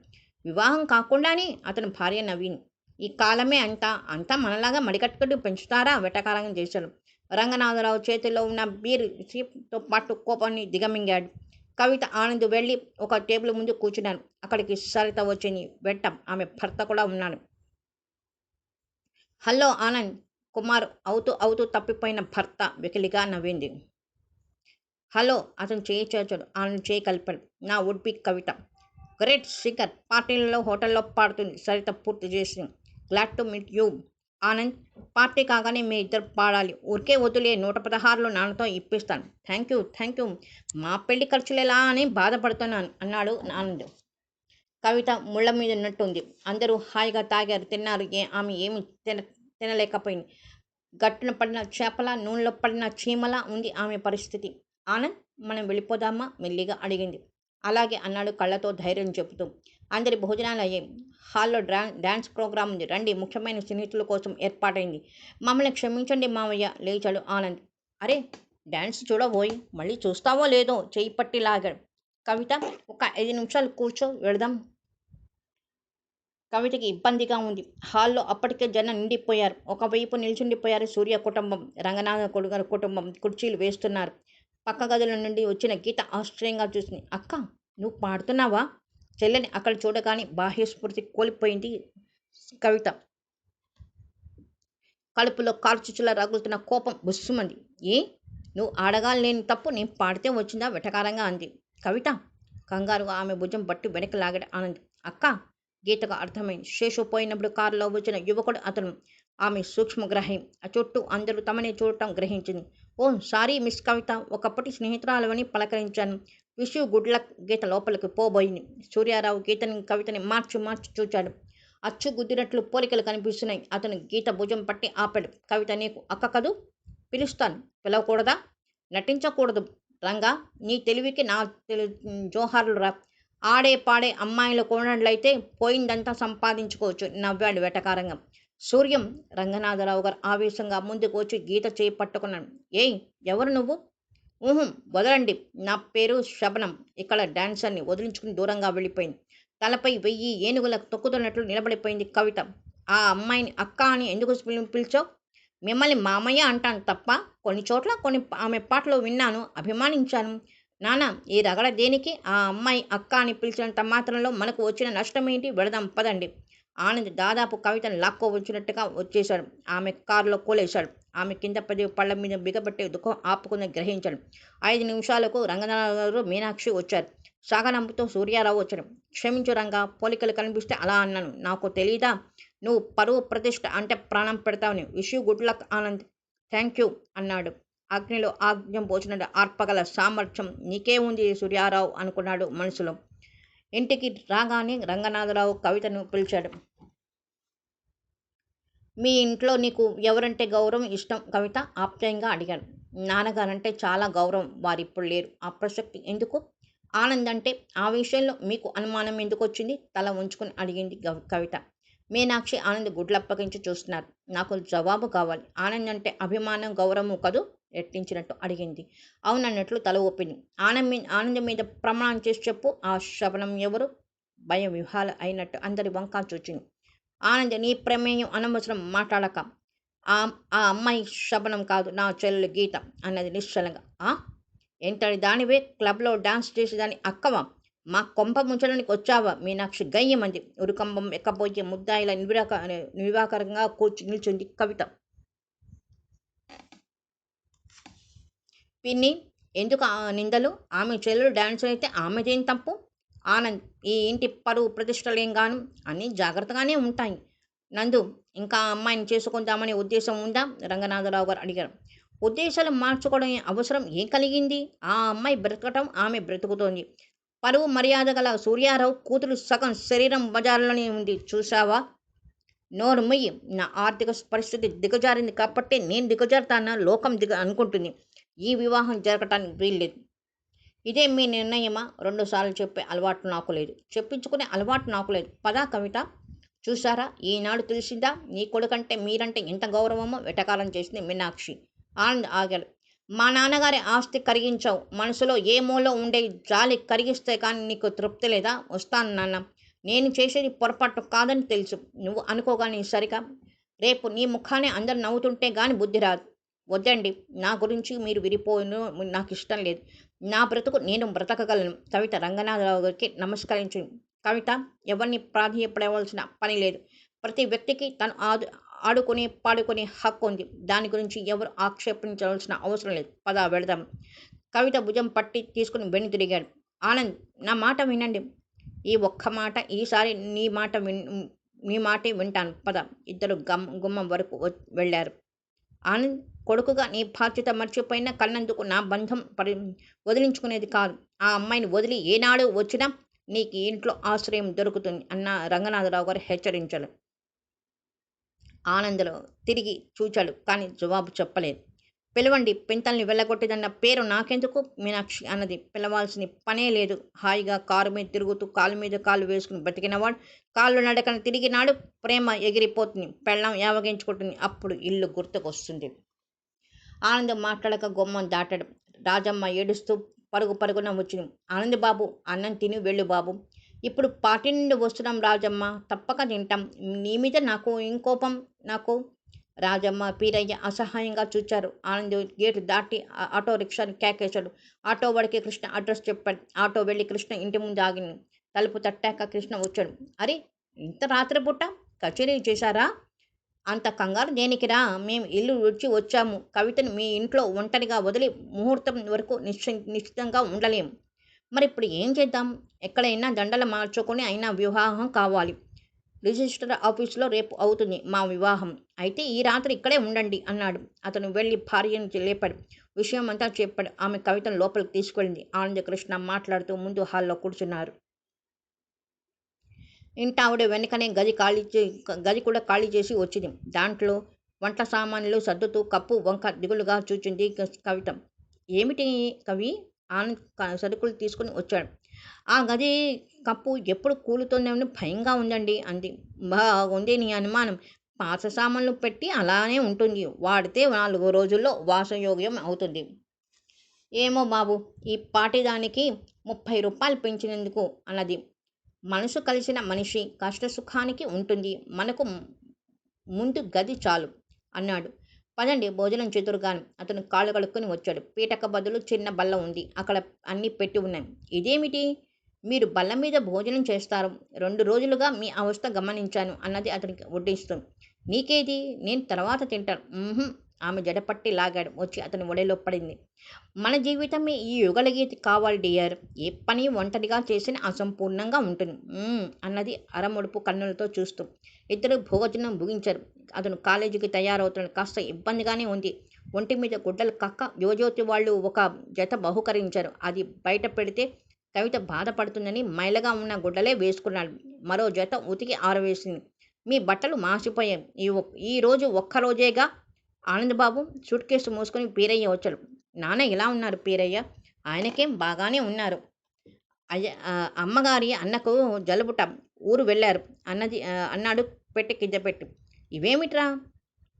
వివాహం కాకుండానే అతని భార్య నవీన్. ఈ కాలమే అంతా మనలాగా మడికట్టుకుని పెంచుతారా? వెటకారంగా చేశాడు. రంగనాథరావు చేతిలో ఉన్న బీర్ సీప్తో పాటు కోపాన్ని దిగమింగాడు. కవిత, ఆనంద్ వెళ్ళి ఒక టేబుల్ ముందు కూర్చున్నాను. అక్కడికి సరిత వచ్చింది. వెంట ఆమె భర్త కూడా ఉన్నాడు. హలో ఆనంద్. కుమార్ అవుతూ తప్పిపోయిన భర్త వెకిలిగా నవ్వింది. హలో. అతను చేయి చేర్చాడు. ఆనంద్ చేయి కలిపాడు. నా would be Kavitha. Great singer. పార్టీలలో హోటల్లో పాడుతుంది. సరిత పూర్తి చేసింది. Glad to meet you Anand. Party కాగానే మీ ఇద్దరు పాడాలి. ఊరికే వదిలే 116 నాన్నతో ఇప్పిస్తాను. Thank you. మా పెళ్లి ఖర్చులేలా అని బాధపడుతున్నాను అన్నాడు ఆనంద్. కవిత ముళ్ళ మీద ఉన్నట్టుంది. అందరూ హాయిగా తాగారు, తిన్నారు. ఆమె ఏమి తినలేకపోయింది. గట్టున పడిన చేపల, నూనెలో పడిన చీమలా ఉంది ఆమె పరిస్థితి. ఆనంద్, మనం వెళ్ళిపోదామా మెల్లిగా అడిగింది. అలాగే అన్నాడు కళ్ళతో ధైర్యం చెబుతూ. అందరి భోజనాలు అయ్యాయి. హాల్లో డ్యాన్స్ ప్రోగ్రాం ఉంది, రండి. ముఖ్యమైన స్నేహితుల కోసం ఏర్పాటైంది. మమ్మల్ని క్షమించండి మావయ్య లేచాడు ఆనంద్. అరే, డ్యాన్స్ చూడబోయి మళ్ళీ చూస్తావో లేదో చెయ్యి పట్టి లాగాడు. కవిత, ఒక 5 నిమిషాలు కూర్చో, వెళదాం. కవితకి ఇబ్బందిగా ఉంది. హాల్లో అప్పటికే జనం నిండిపోయారు. ఒకవైపు నిల్చుండిపోయారు సూర్య కుటుంబం, రంగనాథ కొడుగారి కుటుంబం కుర్చీలు వేస్తున్నారు. పక్క గదుల నుండి వచ్చిన గీత ఆశ్చర్యంగా చూసింది. అక్క, నువ్వు పాడుతున్నావా? చెల్లెని అక్కడ చూడగానే బాహ్యస్ఫూర్తి కోల్పోయింది కవిత. కడుపులో కార్చిచ్చులా రగులుతున్న కోపం బుస్సుమంది. ఏ, నువ్వు ఆడగాలి లేని తప్పు నేను పాడితే వచ్చిందా? వెటకారంగా అంది కవిత. కంగారుగా ఆమె భుజం బట్టి వెనక్కి లాగాడు ఆనంద్. అక్క, గీతకు అర్థమైంది. శేషు పోయినప్పుడు కారులో వచ్చిన యువకుడు అతను. ఆమె సూక్ష్మగ్రాహ్యం. ఆ చుట్టూ అందరూ తమనే చూడటం గ్రహించింది. ఓ సారీ మిస్ కవిత, ఒకప్పటి స్నేహితురాలవని పలకరించాను. Wish you good luck. Geeta లోపలికి పోబోయింది. సూర్యారావు గీతని కవితని మార్చి మార్చి చూచాడు. అచ్చు గుద్దినట్లు పోలికలు కనిపిస్తున్నాయి. అతను గీత భుజం పట్టి ఆపాడు. కవిత, నీకు అక్క కదూ? పిలుస్తాను. పిలవకూడదా? నటించకూడదు. రంగా, నీ తెలివికి నా జోహార్లు రా. ఆడే పాడే అమ్మాయిలు కోడళ్ళైతే పోయిందంతా సంపాదించుకోవచ్చు నవ్వాడు వెటకారంగా. సూర్యం, రంగనాథరావు గారు ఆవేశంగా ముందుకు వచ్చి గీత చేయి పట్టుకున్నాడు. ఏయ్, ఎవరు నువ్వు? వదలండి. నా పేరు శబనం. ఇక్కడ డాన్సర్ని. వదిలించుకుని దూరంగా వెళ్ళిపోయింది. తలపై 1000 ఏనుగుల తొక్కుతున్నట్లు నిలబడిపోయింది కవిత. ఆ అమ్మాయిని అక్క అని ఎందుకు పిలిచావు? మిమ్మల్ని మామయ్య అంటాను తప్ప, కొన్ని చోట్ల కొన్ని ఆమె పాటలు విన్నాను, అభిమానించాను. నాన్న, ఈ రగడ దేనికి? ఆ అమ్మాయి అక్క అని పిలిచినంత మాత్రంలో మనకు వచ్చిన నష్టం ఏంటి? వెళదాం పదండి. ఆనంద్ దాదాపు కవితను లాక్కోవచ్చినట్టుగా వచ్చేశాడు. ఆమె కారులో కోలేశాడు. ఆమె కింద పడి పళ్ళ మీద బిగబట్టే దుఃఖం ఆపుకుని గ్రహించాడు. 5 నిమిషాలకు రంగనాథరావు, మీనాక్షి వచ్చారు. సాగనంపుతో సూర్యారావు వచ్చాడు. క్షమించు రంగా, పోలికలు కనిపిస్తే అలా అన్నాను. నాకు తెలీదా నువ్వు పరువు ప్రతిష్ఠ అంటే ప్రాణం పెడతావని? Wish you good luck Anand. Thank you అన్నాడు. అగ్నిలో ఆజ్ఞం పోసినట్టు ఆర్పగల సామర్థ్యం నీకే ఉంది సూర్యారావు అనుకున్నాడు మనసులో. ఇంటికి రాగానే రంగనాథరావు కవితను పిలిచాడు. మీ ఇంట్లో నీకు ఎవరంటే గౌరవం ఇష్టం కవిత? ఆప్యాయంగా అడిగాడు. నాన్నగారంటే చాలా గౌరవం. వారిప్పుడు లేరు. ఆ ప్రసక్తి ఎందుకు? ఆనంద్ అంటే ఆ విషయంలో మీకు అనుమానం ఎందుకు వచ్చింది? తల ఉంచుకుని అడిగింది కవిత. మీనాక్షి ఆనంద్ గుడ్లప్పగించి చూస్తున్నారు. నాకు జవాబు కావాలి. ఆనంద్ అంటే అభిమానం గౌరవం కదూ? ఎట్టించినట్టు అడిగింది. అవునన్నట్లు తల ఊపింది. ఆనంద్ మీద ప్రమాణం చేసి చెప్పు. ఆ శబనం ఎవరు? భయం విహాల అయినట్టు అందరి వంకా చూచింది. ఆనంద్, నీ ప్రమేయం అనవసరం, మాట్లాడక. ఆ ఆ అమ్మాయి శబనం కాదు, నా చెల్లెలు గీత అన్నది నిశ్చలంగా. ఎంతటి దానివే? క్లబ్లో డాన్స్ చేసేదాన్ని అక్కవా? మా కొంప ముంచడానికి వచ్చావా? మీనాక్షి గయ్యమంది. ఉరుకంబం ఎక్కబోయే ముద్దాయిల నిర్వాకరంగా నిల్చుంది కవిత. పిన్ని, ఎందుకు ఆ నిందలు? ఆమె చెల్లెలు డాన్సర్ అయితే ఆమెదేం తప్పు? ఆనంద్, ఈ ఇంటి పరువు ప్రతిష్టలేం గాను అన్నీ జాగ్రత్తగానే ఉంటాయి. నందు, ఇంకా అమ్మాయిని చేసుకుందామనే ఉద్దేశం ఉందా? రంగనాథరావు గారు అడిగారు. ఉద్దేశాలు మార్చుకోవడం అవసరం ఏం కలిగింది? ఆ అమ్మాయి బ్రతకటం ఆమె బ్రతుకుతోంది. పరువు మర్యాద గల సూర్యారావు కూతురు సగం శరీరం బజార్లోనే ఉంది. చూశావా? నోరు మొయ్యి. నా ఆర్థిక పరిస్థితి దిగజారింది కాబట్టి నేను దిగజారుతానా? లోకం అనుకుంటుంది. ఈ వివాహం జరగటానికి వీల్లేదు. ఇదే మీ నిర్ణయమా? 2 సార్లు చెప్పే అలవాటు నాకు లేదు. చెప్పించుకునే అలవాటు నాకు లేదు. పదా కవిత. చూశారా, ఈనాడు తెలిసిందా నీ కొడుకంటే మీరంటే ఎంత గౌరవమో? వెటకారం చేసింది మీనాక్షి. ఆనంద్ ఆగాడు. మా నాన్నగారి ఆస్తి కరిగించావు. మనసులో ఏ మూలో ఉండే జాలి కరిగిస్తే కానీ నీకు తృప్తి లేదా? వస్తాను నాన్న. నేను చేసేది పొరపాటు కాదని తెలుసు. నువ్వు అనుకోగానే సరిగా. రేపు నీ ముఖానే అందరు నవ్వుతుంటే గాని బుద్ధి రాదు. వద్దండి, నా గురించి మీరు విడిపోయిన నాకు ఇష్టం లేదు. నా బ్రతుకు నేను బ్రతకగలను. కవిత రంగనాథరావు గారికి నమస్కరించింది. కవిత, ఎవరిని ప్రాధేయపడవలసిన పని లేదు. ప్రతి వ్యక్తికి తను ఆడుకునే పాడుకునే హక్కు ఉంది. దాని గురించి ఎవరు ఆక్షేపించవలసిన అవసరం లేదు. పద వెళదాం. కవిత భుజం పట్టి తీసుకుని వెన్ను తిరిగాడు. ఆనంద్, నా మాట వినండి. ఈ ఒక్క మాట. ఈసారి నీ మాటే వింటాను. పద. ఇద్దరు గుమ్మం వరకు వెళ్ళారు. ఆనంద్, కొడుకుగా నీ బాధ్యత మర్చిపోయినా కన్నందుకు నా బంధం వదిలించుకునేది కాదు. ఆ అమ్మాయిని వదిలి ఏనాడు వచ్చినా నీకు ఇంట్లో ఆశ్రయం దొరుకుతుంది అన్న రంగనాథరావు గారు హెచ్చరించాడు. ఆనందలో తిరిగి చూచాడు, కానీ జవాబు చెప్పలేదు. పిలవండి. పింతల్ని వెళ్ళగొట్టిదన్న పేరు నాకెందుకు? మీనాక్షి అన్నది. పిలవాల్సిన పనే లేదు. హాయిగా కారు మీద తిరుగుతూ కాలు మీద కాలు వేసుకుని బతికినవాడు కాళ్ళు నడకన తిరిగినాడు. ప్రేమ ఎగిరిపోతుంది. పెళ్ళం యావగించుకుంటుంది. అప్పుడు ఇల్లు గుర్తుకొస్తుంది. ఆనంద్ మాట్లాడక గుమ్మం దాటాడు. రాజమ్మ ఏడుస్తూ పరుగు పరుగున వచ్చింది. ఆనంద్ బాబు, అన్నం తిని వెళ్ళు బాబు. ఇప్పుడు పార్టీ నుండి వస్తున్నాం రాజమ్మ, తప్పక తింటాం. నీ మీద నాకు ఇంకోపం నాకు. రాజమ్మ, పీరయ్య అసహాయంగా చూచారు. ఆనంద్ గేటు దాటి ఆటో రిక్షాని కేకేశాడు. ఆటో వాడికి కృష్ణ అడ్రస్ చెప్పాడు. ఆటో వెళ్ళి కృష్ణ ఇంటి ముందు ఆగింది. తలుపు తట్టాక కృష్ణ వచ్చాడు. అరే, ఇంత రాత్రిపూట కచేరీ చేశారా? అంత కంగారు దేనికిరా? మేము ఇల్లు విడిచి వచ్చాము. కవితను మీ ఇంట్లో ఒంటరిగా వదిలి ముహూర్తం వరకు నిశ్చితంగా ఉండలేం. మరి ఇప్పుడు ఏం చేద్దాం? ఎక్కడైనా దండలు మార్చుకొని అయినా వివాహం కావాలి. రిజిస్టర్ ఆఫీసులో రేపు అవుతుంది మా వివాహం. అయితే ఈ రాత్రి ఇక్కడే ఉండండి అన్నాడు. అతను వెళ్ళి భార్యను లేపాడు. విషయం అంతా చెప్పాడు. ఆమె కవితను లోపలికి తీసుకెళ్ళింది. ఆనంద కృష్ణ మాట్లాడుతూ ముందు హాల్లో కూర్చున్నారు. ఇంటావిడ వెనకనే గది కూడా ఖాళీ చేసి వచ్చింది. దాంట్లో వంట సామాన్లు సర్దుతూ కప్పు వంక దిగులుగా చూచింది కవిత. ఏమిటి కవి? ఆనంద్ సరుకులు తీసుకుని వచ్చాడు. ఆ గది కప్పు ఎప్పుడు కూలుతుందేమని భయంగా ఉందండి అంది. బాగుంది నీ అనుమానం. పాత సామాన్లు పెట్టి అలానే ఉంటుంది. వాడితే 4 రోజుల్లో వాసయోగ్యం అవుతుంది. ఏమో బాబు, ఈ పాటిదానికి 30 రూపాయలు పెంచినందుకు అన్నది. మనసు కలిసిన మనిషి కష్టసుఖానికి ఉంటుంది. మనకు ముందు గది చాలు అన్నాడు. పదండి భోజనం చెదురుగాను. అతను కాళ్ళు కడుక్కొని వచ్చాడు. పీటక బదులు చిన్న బల్ల ఉంది. అక్కడ అన్నీ పెట్టి ఉన్నాయి. ఇదేమిటి? మీరు బల్ల మీద భోజనం చేస్తారు? 2 రోజులుగా మీ అవస్థ గమనించాను అన్నది అతనికి వడ్డిస్తూ. నీకేది? నేను తర్వాత తింటాను. ఆమె జడపట్టి లాగాడు. వచ్చి అతని ఒడిలో పడింది. మన జీవితమే ఈ యుగలగీతి కావాలి డియర్. ఏ పని ఒంటరిగా చేసిన అసంపూర్ణంగా ఉంటుంది అన్నది అరముడుపు కన్నులతో చూస్తూ. ఇద్దరు భోజనం ముగించారు. అతను కాలేజీకి తయారవుతున్నాడు. కాస్త ఇబ్బందిగానే ఉంది. ఒంటి మీద గుడ్డలు కక్క యువజ్యోతి వాళ్ళు ఒక జత బహుకరించారు. అది బయట పెడితే కవిత బాధపడుతుందని మైలగా ఉన్న గుడ్డలే వేసుకున్నాడు. మరో జత ఉతికి ఆరవేసింది. మీ బట్టలు మాసిపోయాయి. ఈరోజు ఒక్కరోజేగా. ఆనందబాబు సూట్ కేసు మోసుకొని పీరయ్య వచ్చాడు. నాన్న ఎలా ఉన్నారు పీరయ్య? ఆయనకేం బాగానే ఉన్నారు. అమ్మగారి అన్నకు జలుబుట, ఊరు వెళ్ళారు అన్నాడు పెట్టి కింద పెట్టి. ఇవేమిట్రా?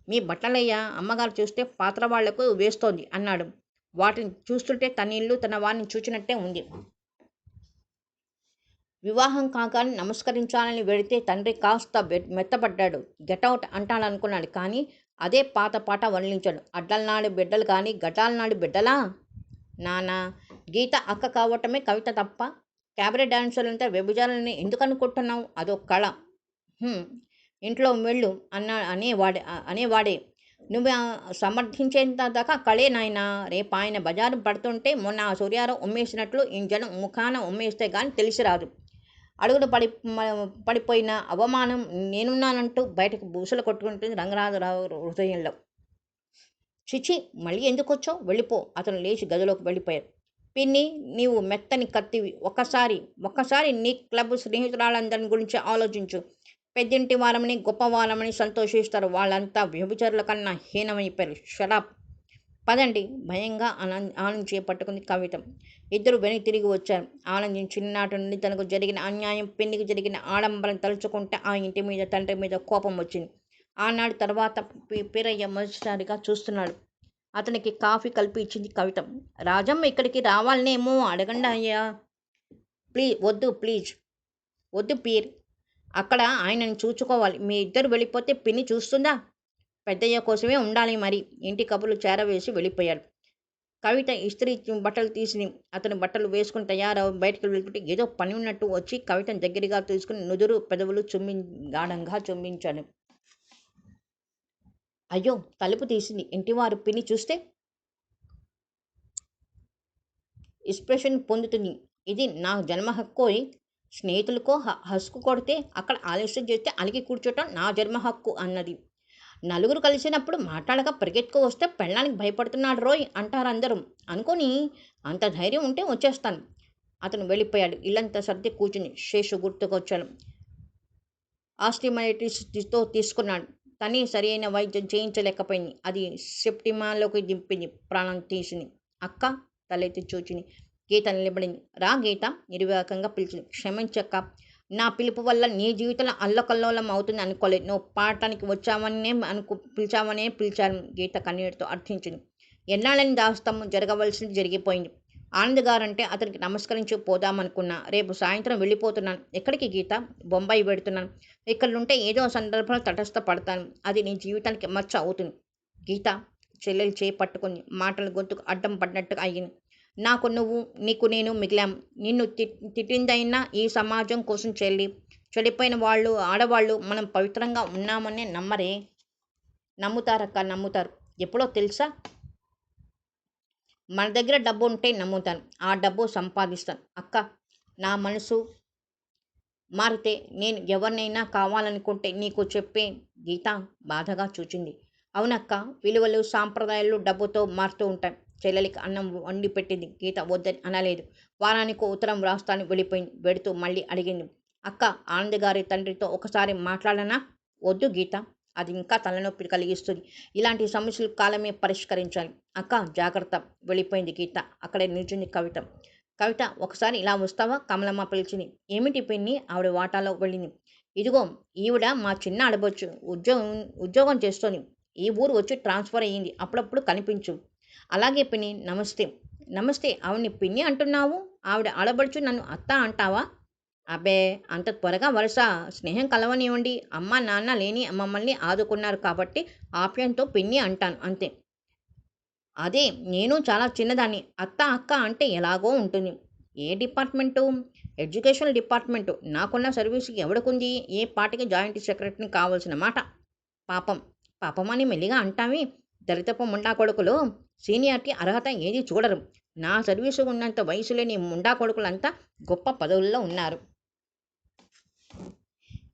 మీ బట్టలయ్యా. అమ్మగారు చూస్తే పాత్ర వాళ్లకు వేస్తోంది అన్నాడు. వాటిని చూస్తుంటే తన ఇల్లు తన వారిని చూచినట్టే ఉంది. వివాహం కాగానే నమస్కరించాలని వెళితే తండ్రి కాస్త మెత్తపడ్డాడు. గెటౌట్ అంటాడనుకున్నాడు. కానీ అదే పాత పాట వల్లించాడు. అడ్డలనాడు బిడ్డలు కానీ గడ్డాలనాడు బిడ్డలా? నానా, గీత అక్క కావటమే కవిత తప్ప. క్యాబరే డాన్సర్లంతా వ్యభిచారాలని ఎందుకు అనుకుంటున్నావు? అదో కళ. ఇంట్లో వెళ్ళు అనేవాడే. నువ్వు సమర్థించేంత దాకా కళే నాయనా. రేపు ఆయన బజారు పడుతుంటే మొన్న సూర్యారావు ఉమ్మేసినట్లు ఈ జనం ముఖాన ఉమ్మేస్తే కానీ తెలిసి రాదు. అడుగున పడిపోయిన అవమానం నేనున్నానంటూ బయటకు బూసలు కొట్టుకుంటుంది రంగనాథరావు హృదయంలో. చిచి, మళ్ళీ ఎందుకు వచ్చావు? వెళ్ళిపో. అతను లేచి గదిలోకి వెళ్ళిపోయాడు. పిన్ని, నీవు మెత్తని కత్తివి. ఒక్కసారి నీ క్లబ్ స్నేహితురాలందరి గురించి ఆలోచించు. పెద్దింటి వారమని గొప్పవారమని సంతోషిస్తారు. వాళ్ళంతా వ్యభిచారుల కన్నా హీనమైపోయారు. షరాప్. పదండి. భయంగా ఆనంద్ చేపట్టుకుంది కవిత. ఇద్దరు వెనక్కి తిరిగి వచ్చారు. ఆనంద్ చిన్ననాటి నుండి తనకు జరిగిన అన్యాయం, పెళ్లికి జరిగిన ఆడంబరం తలుచుకుంటే ఆ ఇంటి మీద తండ్రి మీద కోపం వచ్చింది. ఆనాడు తర్వాత పీరయ్య మొదటిసారిగా చూస్తున్నాడు. అతనికి కాఫీ కలిపి ఇచ్చింది కవిత. రాజమ్మ ఇక్కడికి రావాలనేమో అడగండి అయ్యా. ప్లీజ్ వద్దు పీర్. అక్కడ ఆయనని చూసుకోవాలి. మీ ఇద్దరు వెళ్ళిపోతే పిన్ని చూస్తుందా? పెద్దయ్య కోసమే ఉండాలి మరి. ఇంటి కబుర్లు చేరవేసి వెళ్ళిపోయాడు. కవిత ఇస్త్రీ బట్టలు తీసి అతని బట్టలు వేసుకుని తయారవు బయటకు వెళ్తుంటే ఏదో పని ఉన్నట్టు వచ్చి కవితను దగ్గరగా తీసుకుని నుదురు పెదవులు గాఢంగా చుంబించాడు. అయ్యో, తలుపు తీసింది. ఇంటివారు పిన్ని చూస్తే ఎక్స్ప్రెషన్ పొందుతుంది. ఇది నా జన్మ హక్కోయ్. స్నేహితులకో హస్కు కొడితే అక్కడ ఆలస్యం చేస్తే అలిగి కూర్చోటం నా జన్మ హక్కు అన్నది. నలుగురు కలిసినప్పుడు మాట్లాడక పరిగెత్తుకు వస్తే పెళ్ళానికి భయపడుతున్నాడు రోయ్ అంటారందరూ అనుకొని అంత ధైర్యం ఉంటే వచ్చేస్తాను. అతను వెళ్ళిపోయాడు. ఇల్లంతా సర్ది కూర్చుని శేషు గుర్తుకొచ్చాడు. ఆస్టిమైటిస్తో తీసుకున్నాడు. తనే సరైన వైద్యం చేయించలేకపోయింది. అది సెప్టిమాలోకి దింపింది. ప్రాణం తీసింది. అక్క తలెత్తి చూచింది. గీత నిలబడింది. రా గీత నిర్వాకంగా పిలిచింది. క్షమించక్క, నా పిలుపు వల్ల నీ జీవితంలో అల్లకల్లోలం అవుతుంది అనుకోలేదు. నువ్వు పాడటానికి వచ్చావనే పిలిచాను. గీత కన్నీటితో అర్థించింది. ఎన్నాళ్ళని దాస్తాము? జరగవలసింది జరిగిపోయింది. ఆనంద్ గారంటే అతనికి నమస్కరించి పోదామనుకున్నా. రేపు సాయంత్రం వెళ్ళిపోతున్నాను. ఎక్కడికి గీత? బొంబాయి వెడుతున్నాను. ఇక్కడుంటే ఏదో సందర్భంలో తటస్థపడతాను. అది నీ జీవితానికి మచ్చ అవుతుంది. గీత చెల్లెలు చేయి పట్టుకుంది. మాటలు గొంతుకు అడ్డం పడినట్టుగా అయ్యింది. నాకు నువ్వు, నీకు నేను మిగిలాం. నిన్ను తిట్టిందైనా ఈ సమాజం కోసం చెల్లి. చెడిపోయిన వాళ్ళు, ఆడవాళ్ళు మనం పవిత్రంగా ఉన్నామని నమ్మరే. నమ్ముతారక్క, నమ్ముతారు. ఎప్పుడో తెలుసా? మన దగ్గర డబ్బు ఉంటే నమ్ముతాను. ఆ డబ్బు సంపాదిస్తాను. అక్క, నా మనసు మారితే నేను ఎవరినైనా కావాలనుకుంటే నీకు చెప్పే. గీత బాధగా చూచింది. అవునక్క, విలువలు, సాంప్రదాయాలు డబ్బుతో మారుతూ ఉంటాయి. చెల్లెలికి అన్నం వండి పెట్టింది. గీత వద్దని అనలేదు. వారానికి ఉత్తరం వ్రాస్తాను వెళ్ళిపోయింది. వెడుతూ మళ్ళీ అడిగింది. అక్క, ఆనంద్ గారి తండ్రితో ఒకసారి మాట్లాడనా? వద్దు గీత, అది ఇంకా తలనొప్పి కలిగిస్తుంది. ఇలాంటి సమస్యలు కాలమే పరిష్కరించాలి. అక్క జాగ్రత్త. వెళ్ళిపోయింది గీత. అక్కడే నిల్చుంది కవిత. కవిత, ఒకసారి ఇలా వస్తావా? కమలమ్మ పిలిచింది. ఏమిటి పిన్ని? ఆవిడ వాటాలో వెళ్ళింది. ఇదిగో, ఈవిడ మా చిన్న ఆడబొచ్చు. ఉద్యోగం చేస్తోంది. ఈ ఊరు వచ్చి ట్రాన్స్ఫర్ అయ్యింది. అప్పుడప్పుడు కనిపించు. అలాగే పిన్ని. నమస్తే. నమస్తే. ఆవిడ్ని పిన్ని అంటున్నావు? ఆవిడ ఆడబడుచు, నన్ను అత్త అంటావా? అబ్బే, అంత త్వరగా వరుస. స్నేహం కలవనివ్వండి. అమ్మ నాన్న లేని మమ్మల్ని ఆదుకున్నారు కాబట్టి ఆప్యాయంతో పిన్ని అంటాను అంతే. అదే, నేను చాలా చిన్నదాన్ని. అత్త అక్క అంటే ఎలాగో ఉంటుంది. ఏ డిపార్ట్మెంటు? Educational department. నాకున్న సర్వీసుకి ఎవడికుంది? ఏ పాటికి జాయింట్ సెక్రటరీని కావాల్సిన మాట. పాపం. పాపమని మెల్లిగా అంటావి. దరిద్రపు ముండా కొడుకులు సీనియారిటీ అర్హత ఏది చూడరు. నా సర్వీసు ఉన్నంత వయసు లేని ముండా కొడుకులంతా గొప్ప పదవుల్లో ఉన్నారు.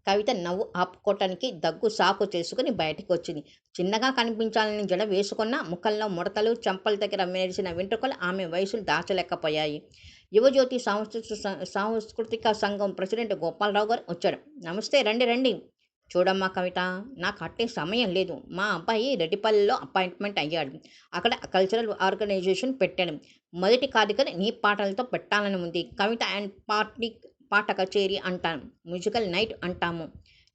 కవిత నవ్వు ఆపుకోవటానికి దగ్గు సాకు చేసుకుని బయటికి వచ్చింది. చిన్నగా కనిపించాలని జడ వేసుకున్న ముఖంలో ముడతలు, చెంపల దగ్గర మెరిసిన వెంట్రుకలు ఆమె వయసును దాచలేకపోయాయి. యువజ్యోతి సాంస్కృతిక సంఘం ప్రెసిడెంట్ గోపాలరావు గారు వచ్చాడు. నమస్తే, రండి రండి. చూడమ్మా కవిత, నాకు అట్టే సమయం లేదు. మా అబ్బాయి రెడ్డిపల్లిలో అపాయింట్మెంట్ అయ్యాడు. అక్కడ కల్చరల్ ఆర్గనైజేషన్ పెట్టాడు. మొదటి కార్యక్రమం నీ పాటలతో పెట్టాలని ఉంది. కవిత అండ్ పాట కచేరీ అంటాను. మ్యూజికల్ నైట్ అంటాము.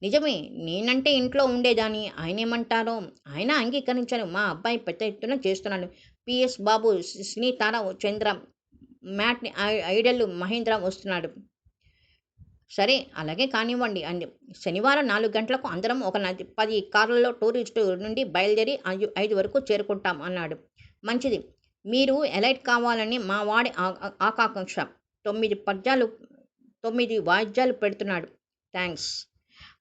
నిజమే, నేనంటే ఇంట్లో ఉండేదాన్ని. ఆయనేమంటారో. ఆయన అంగీకరించాను. మా అబ్బాయి పెద్ద ఎత్తున చేస్తున్నాడు. పిఎస్ బాబు, సినీ తార చంద్ర, మ్యాట్ ఐడల్ మహేంద్ర వస్తున్నాడు. సరే, అలాగే కానివ్వండి అంది. శనివారం 4 గంటలకు అందరం ఒక 10 కార్లలో టూరిస్టు నుండి బయలుదేరి 5 వరకు చేరుకుంటాం అన్నాడు. మంచిది. మీరు ఎలైట్ కావాలని మా వాడి ఆకాంక్ష. 9 వాయిద్యాలు పెడుతున్నాడు. థ్యాంక్స్.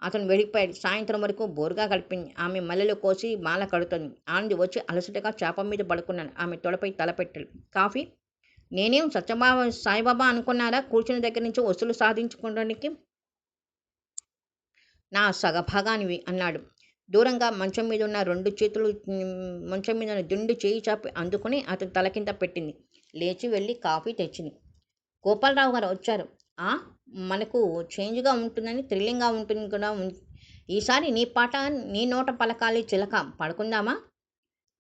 అతను వెళ్ళిపోయాడు. సాయంత్రం వరకు బోరుగా గడిపింది. ఆమె మల్లెలు కోసి మాల కడుతోంది. ఆనంది వచ్చి అలసటగా చాప మీద పడుకున్నాను. ఆమె తొడపై తలపెట్టాడు. కాఫీ? నేనేం సాయిబాబా అనుకున్నారా? కూర్చున్న దగ్గర నుంచి వసూలు సాధించుకోవడానికి నా సగభాగానివి అన్నాడు. దూరంగా మంచం మీద ఉన్న 2 చేతులు మంచం మీద ఉన్న దిండు చేయి చాపి అందుకుని అతని తల కింద పెట్టింది. లేచి వెళ్ళి కాఫీ తెచ్చింది. గోపాలరావు గారు వచ్చారు. ఆ, మనకు చేంజ్గా ఉంటుందని, థ్రిల్లింగ్గా ఉంటుంది కూడా. ఈసారి నీ పాట నీ నోట పలకాలి చిలక. పడుకుందామా?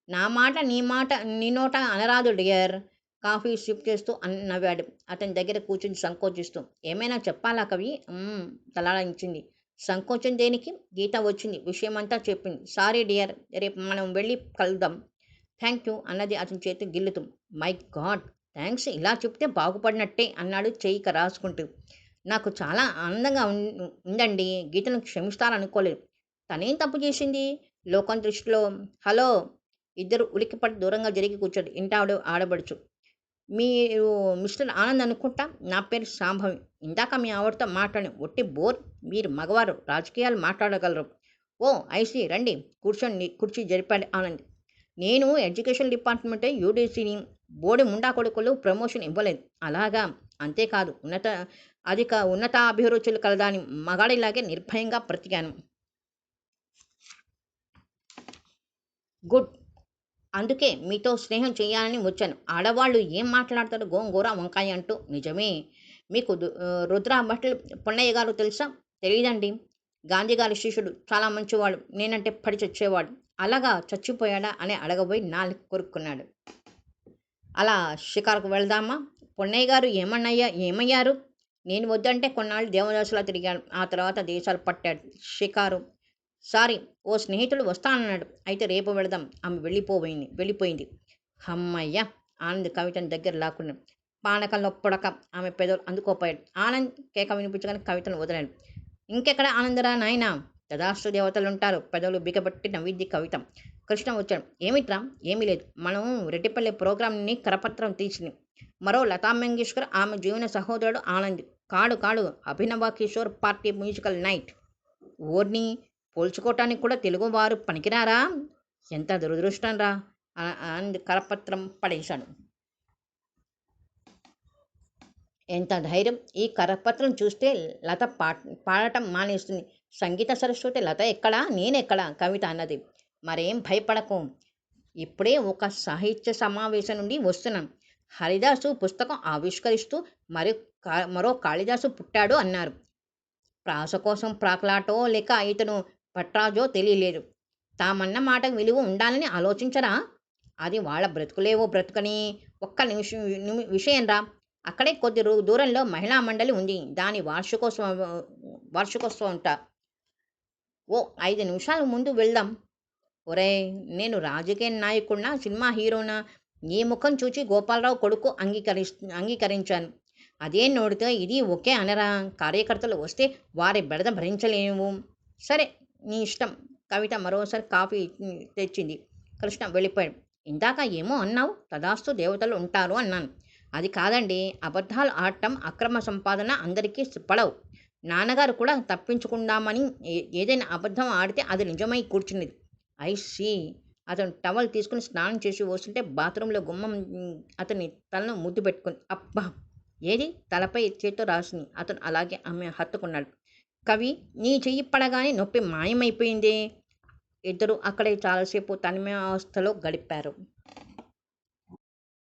నా మాట నీ నోట అనరాదు డియర్. కాఫీ సిప్ చేస్తూ నవ్వాడు. అతని దగ్గర కూర్చుని సంకోచిస్తూ. ఏమైనా చెప్పాలా కవి? తలాడించింది. సంకోచం దేనికి? గీత వచ్చింది. విషయమంతా చెప్పింది. సారీ డియర్, రేపు మనం వెళ్ళి కలుద్దాం. థ్యాంక్ యూ అన్నది అతని చేతి గిల్లుతూ. మై గాడ్, థ్యాంక్స్ ఇలా చెప్తే బాగుపడినట్టే అన్నాడు చేయిక రాసుకుంటూ. నాకు చాలా ఆనందంగా ఉందండి. గీతను క్షమిస్తారనుకోలేదు. తనేం తప్పు చేసింది లోకం దృష్టిలో? హలో. ఇద్దరు ఉలిక్కిపడి దూరంగా జరిగి కూర్చోడు. ఇంటావిడ ఆడబడుచు. మీరు మిస్టర్ ఆనంద్ అనుకుంటా. నా పేరు శాంభవి. ఇందాక మీ ఆవిడతో మాట్లాడి ఒట్టి బోర్. మీరు మగవారు, రాజకీయాలు మాట్లాడగలరు. ఓ ఐసీ, రండి కూర్చోండి. కుర్చీ జరిపాడు ఆనంద్. నేను ఎడ్యుకేషన్ డిపార్ట్మెంట్ యూడీసీని. బోడి ముండా కొడుకులు ప్రమోషన్ ఇవ్వలేదు. అలాగా? అంతేకాదు, ఉన్నతాభిరుచులు కలదాని మగాడిలాగే నిర్భయంగా బ్రతికాను. గుడ్. అందుకే మీతో స్నేహం చేయాలని వచ్చాను. ఆడవాళ్ళు ఏం మాట్లాడతారు గోంగూర వంకాయ అంటూ. నిజమే. మీకు రుద్ర భట్లు పొన్నయ్య గారు తెలుసా? తెలియదండి. గాంధీగారి శిష్యుడు. చాలా మంచివాడు. నేనంటే పడి చచ్చేవాడు. అలాగా, చచ్చిపోయాడా అని అడగబోయి నాలుగు కొరుక్కున్నాడు. అలా షికారుకు వెళ్దామా? పొన్నయ్య గారు ఏమయ్యారు? నేను వద్దంటే కొన్నాళ్ళు దేవదాసులా తిరిగాడు. ఆ తర్వాత దేశాలు పట్టాడు. షికారు. సారీ, ఓ స్నేహితుడు వస్తానన్నాడు. అయితే రేపు వెళదాం. ఆమె వెళ్ళిపోయింది. హమ్మయ్య. ఆనంద్ కవితని దగ్గర లాక్కున్నాడు. పానకంలో పుడక ఆమె పెదవులు అందుకోపోయాడు. ఆనంద్ కేక వినిపించగానే కవితను వదిలాడు. ఇంకెక్కడ ఆనందరా నాయనా, తదాస్తు దేవతలుంటారు. పెదవులు బిగబట్టి నవ్వింది కవిత. కృష్ణ వచ్చాడు. ఏమిట్రా? ఏమీ లేదు. మనం రెడ్డిపల్లి ప్రోగ్రాంని కరపత్రం తీసింది మరో లతా మంగేష్కర్, ఆమె జీవన సహోదరుడు ఆనంద్. కాడు కాడు, అభినవ కిషోర్ పార్టీ మ్యూజికల్ నైట్. ఓర్ని పోల్చుకోవటానికి కూడా తెలుగు వారు పనికిరారా? ఎంత దురదృష్టం రా! ఆనంద్ కరపత్రం పడేశాడు. ఎంత ధైర్యం! ఈ కరపత్రం చూస్తే లత పాడటం మానేస్తుంది. సంగీత సరస్వతి లత ఎక్కడా, నేనెక్కడా? కవిత అన్నది. మరేం భయపడకు. ఇప్పుడే ఒక సాహిత్య సమావేశం నుండి వస్తున్నాం. హరిదాసు పుస్తకం ఆవిష్కరిస్తూ మరో కాళిదాసు పుట్టాడు అన్నారు. ప్రాస కోసం ప్రాకులాటో లేక ఇతను పట్రాజో తెలియలేదు. తామన్న మాటకు విలువ ఉండాలని ఆలోచించరా? అది వాళ్ళ బ్రతుకులేవో బ్రతుకని. ఒక్క విషయం రా, అక్కడే కొద్ది దూరంలో మహిళా మండలి ఉంది. దాని వార్షికోత్సవం అంట. ఓ 5 నిమిషాల ముందు వెళ్దాం. ఒరేయ్, నేను రాజకీయ నాయకుడినా, సినిమా హీరోనా? నీ ముఖం చూచి గోపాలరావు కొడుకు అంగీకరించాను. అదే నోడితే ఇది ఓకే అనరా? కార్యకర్తలు వస్తే వారి బెడద భరించలేము. సరే, నీ ఇష్టం. కవిత మరోసారి కాఫీ తెచ్చింది. కృష్ణ వెళ్ళిపోయాడు. ఇందాక ఏమో అన్నావు? తదాస్తు దేవతలు ఉంటారు అన్నాను. అది కాదండి, అబద్ధాలు ఆడటం, అక్రమ సంపాదన అందరికీ పడవు. నాన్నగారు కూడా తప్పించుకుందామని ఏదైనా అబద్ధం ఆడితే అది నిజమై కూర్చున్నది. I see. అతను టవల్ తీసుకుని స్నానం చేసి వస్తుంటే బాత్రూంలో గుమ్మం అతని తలను ముద్దు పెట్టుకుంది. అబ్బా! ఏది? తలపై చేత్తో రాసింది. అతను అలాగే ఆమె హత్తుకున్నాడు. కవి, నీ చెయ్యి పడగానే నొప్పి మాయమైపోయిందే. ఇద్దరు అక్కడే చాలాసేపు తన్మయావస్థలో గడిపారు.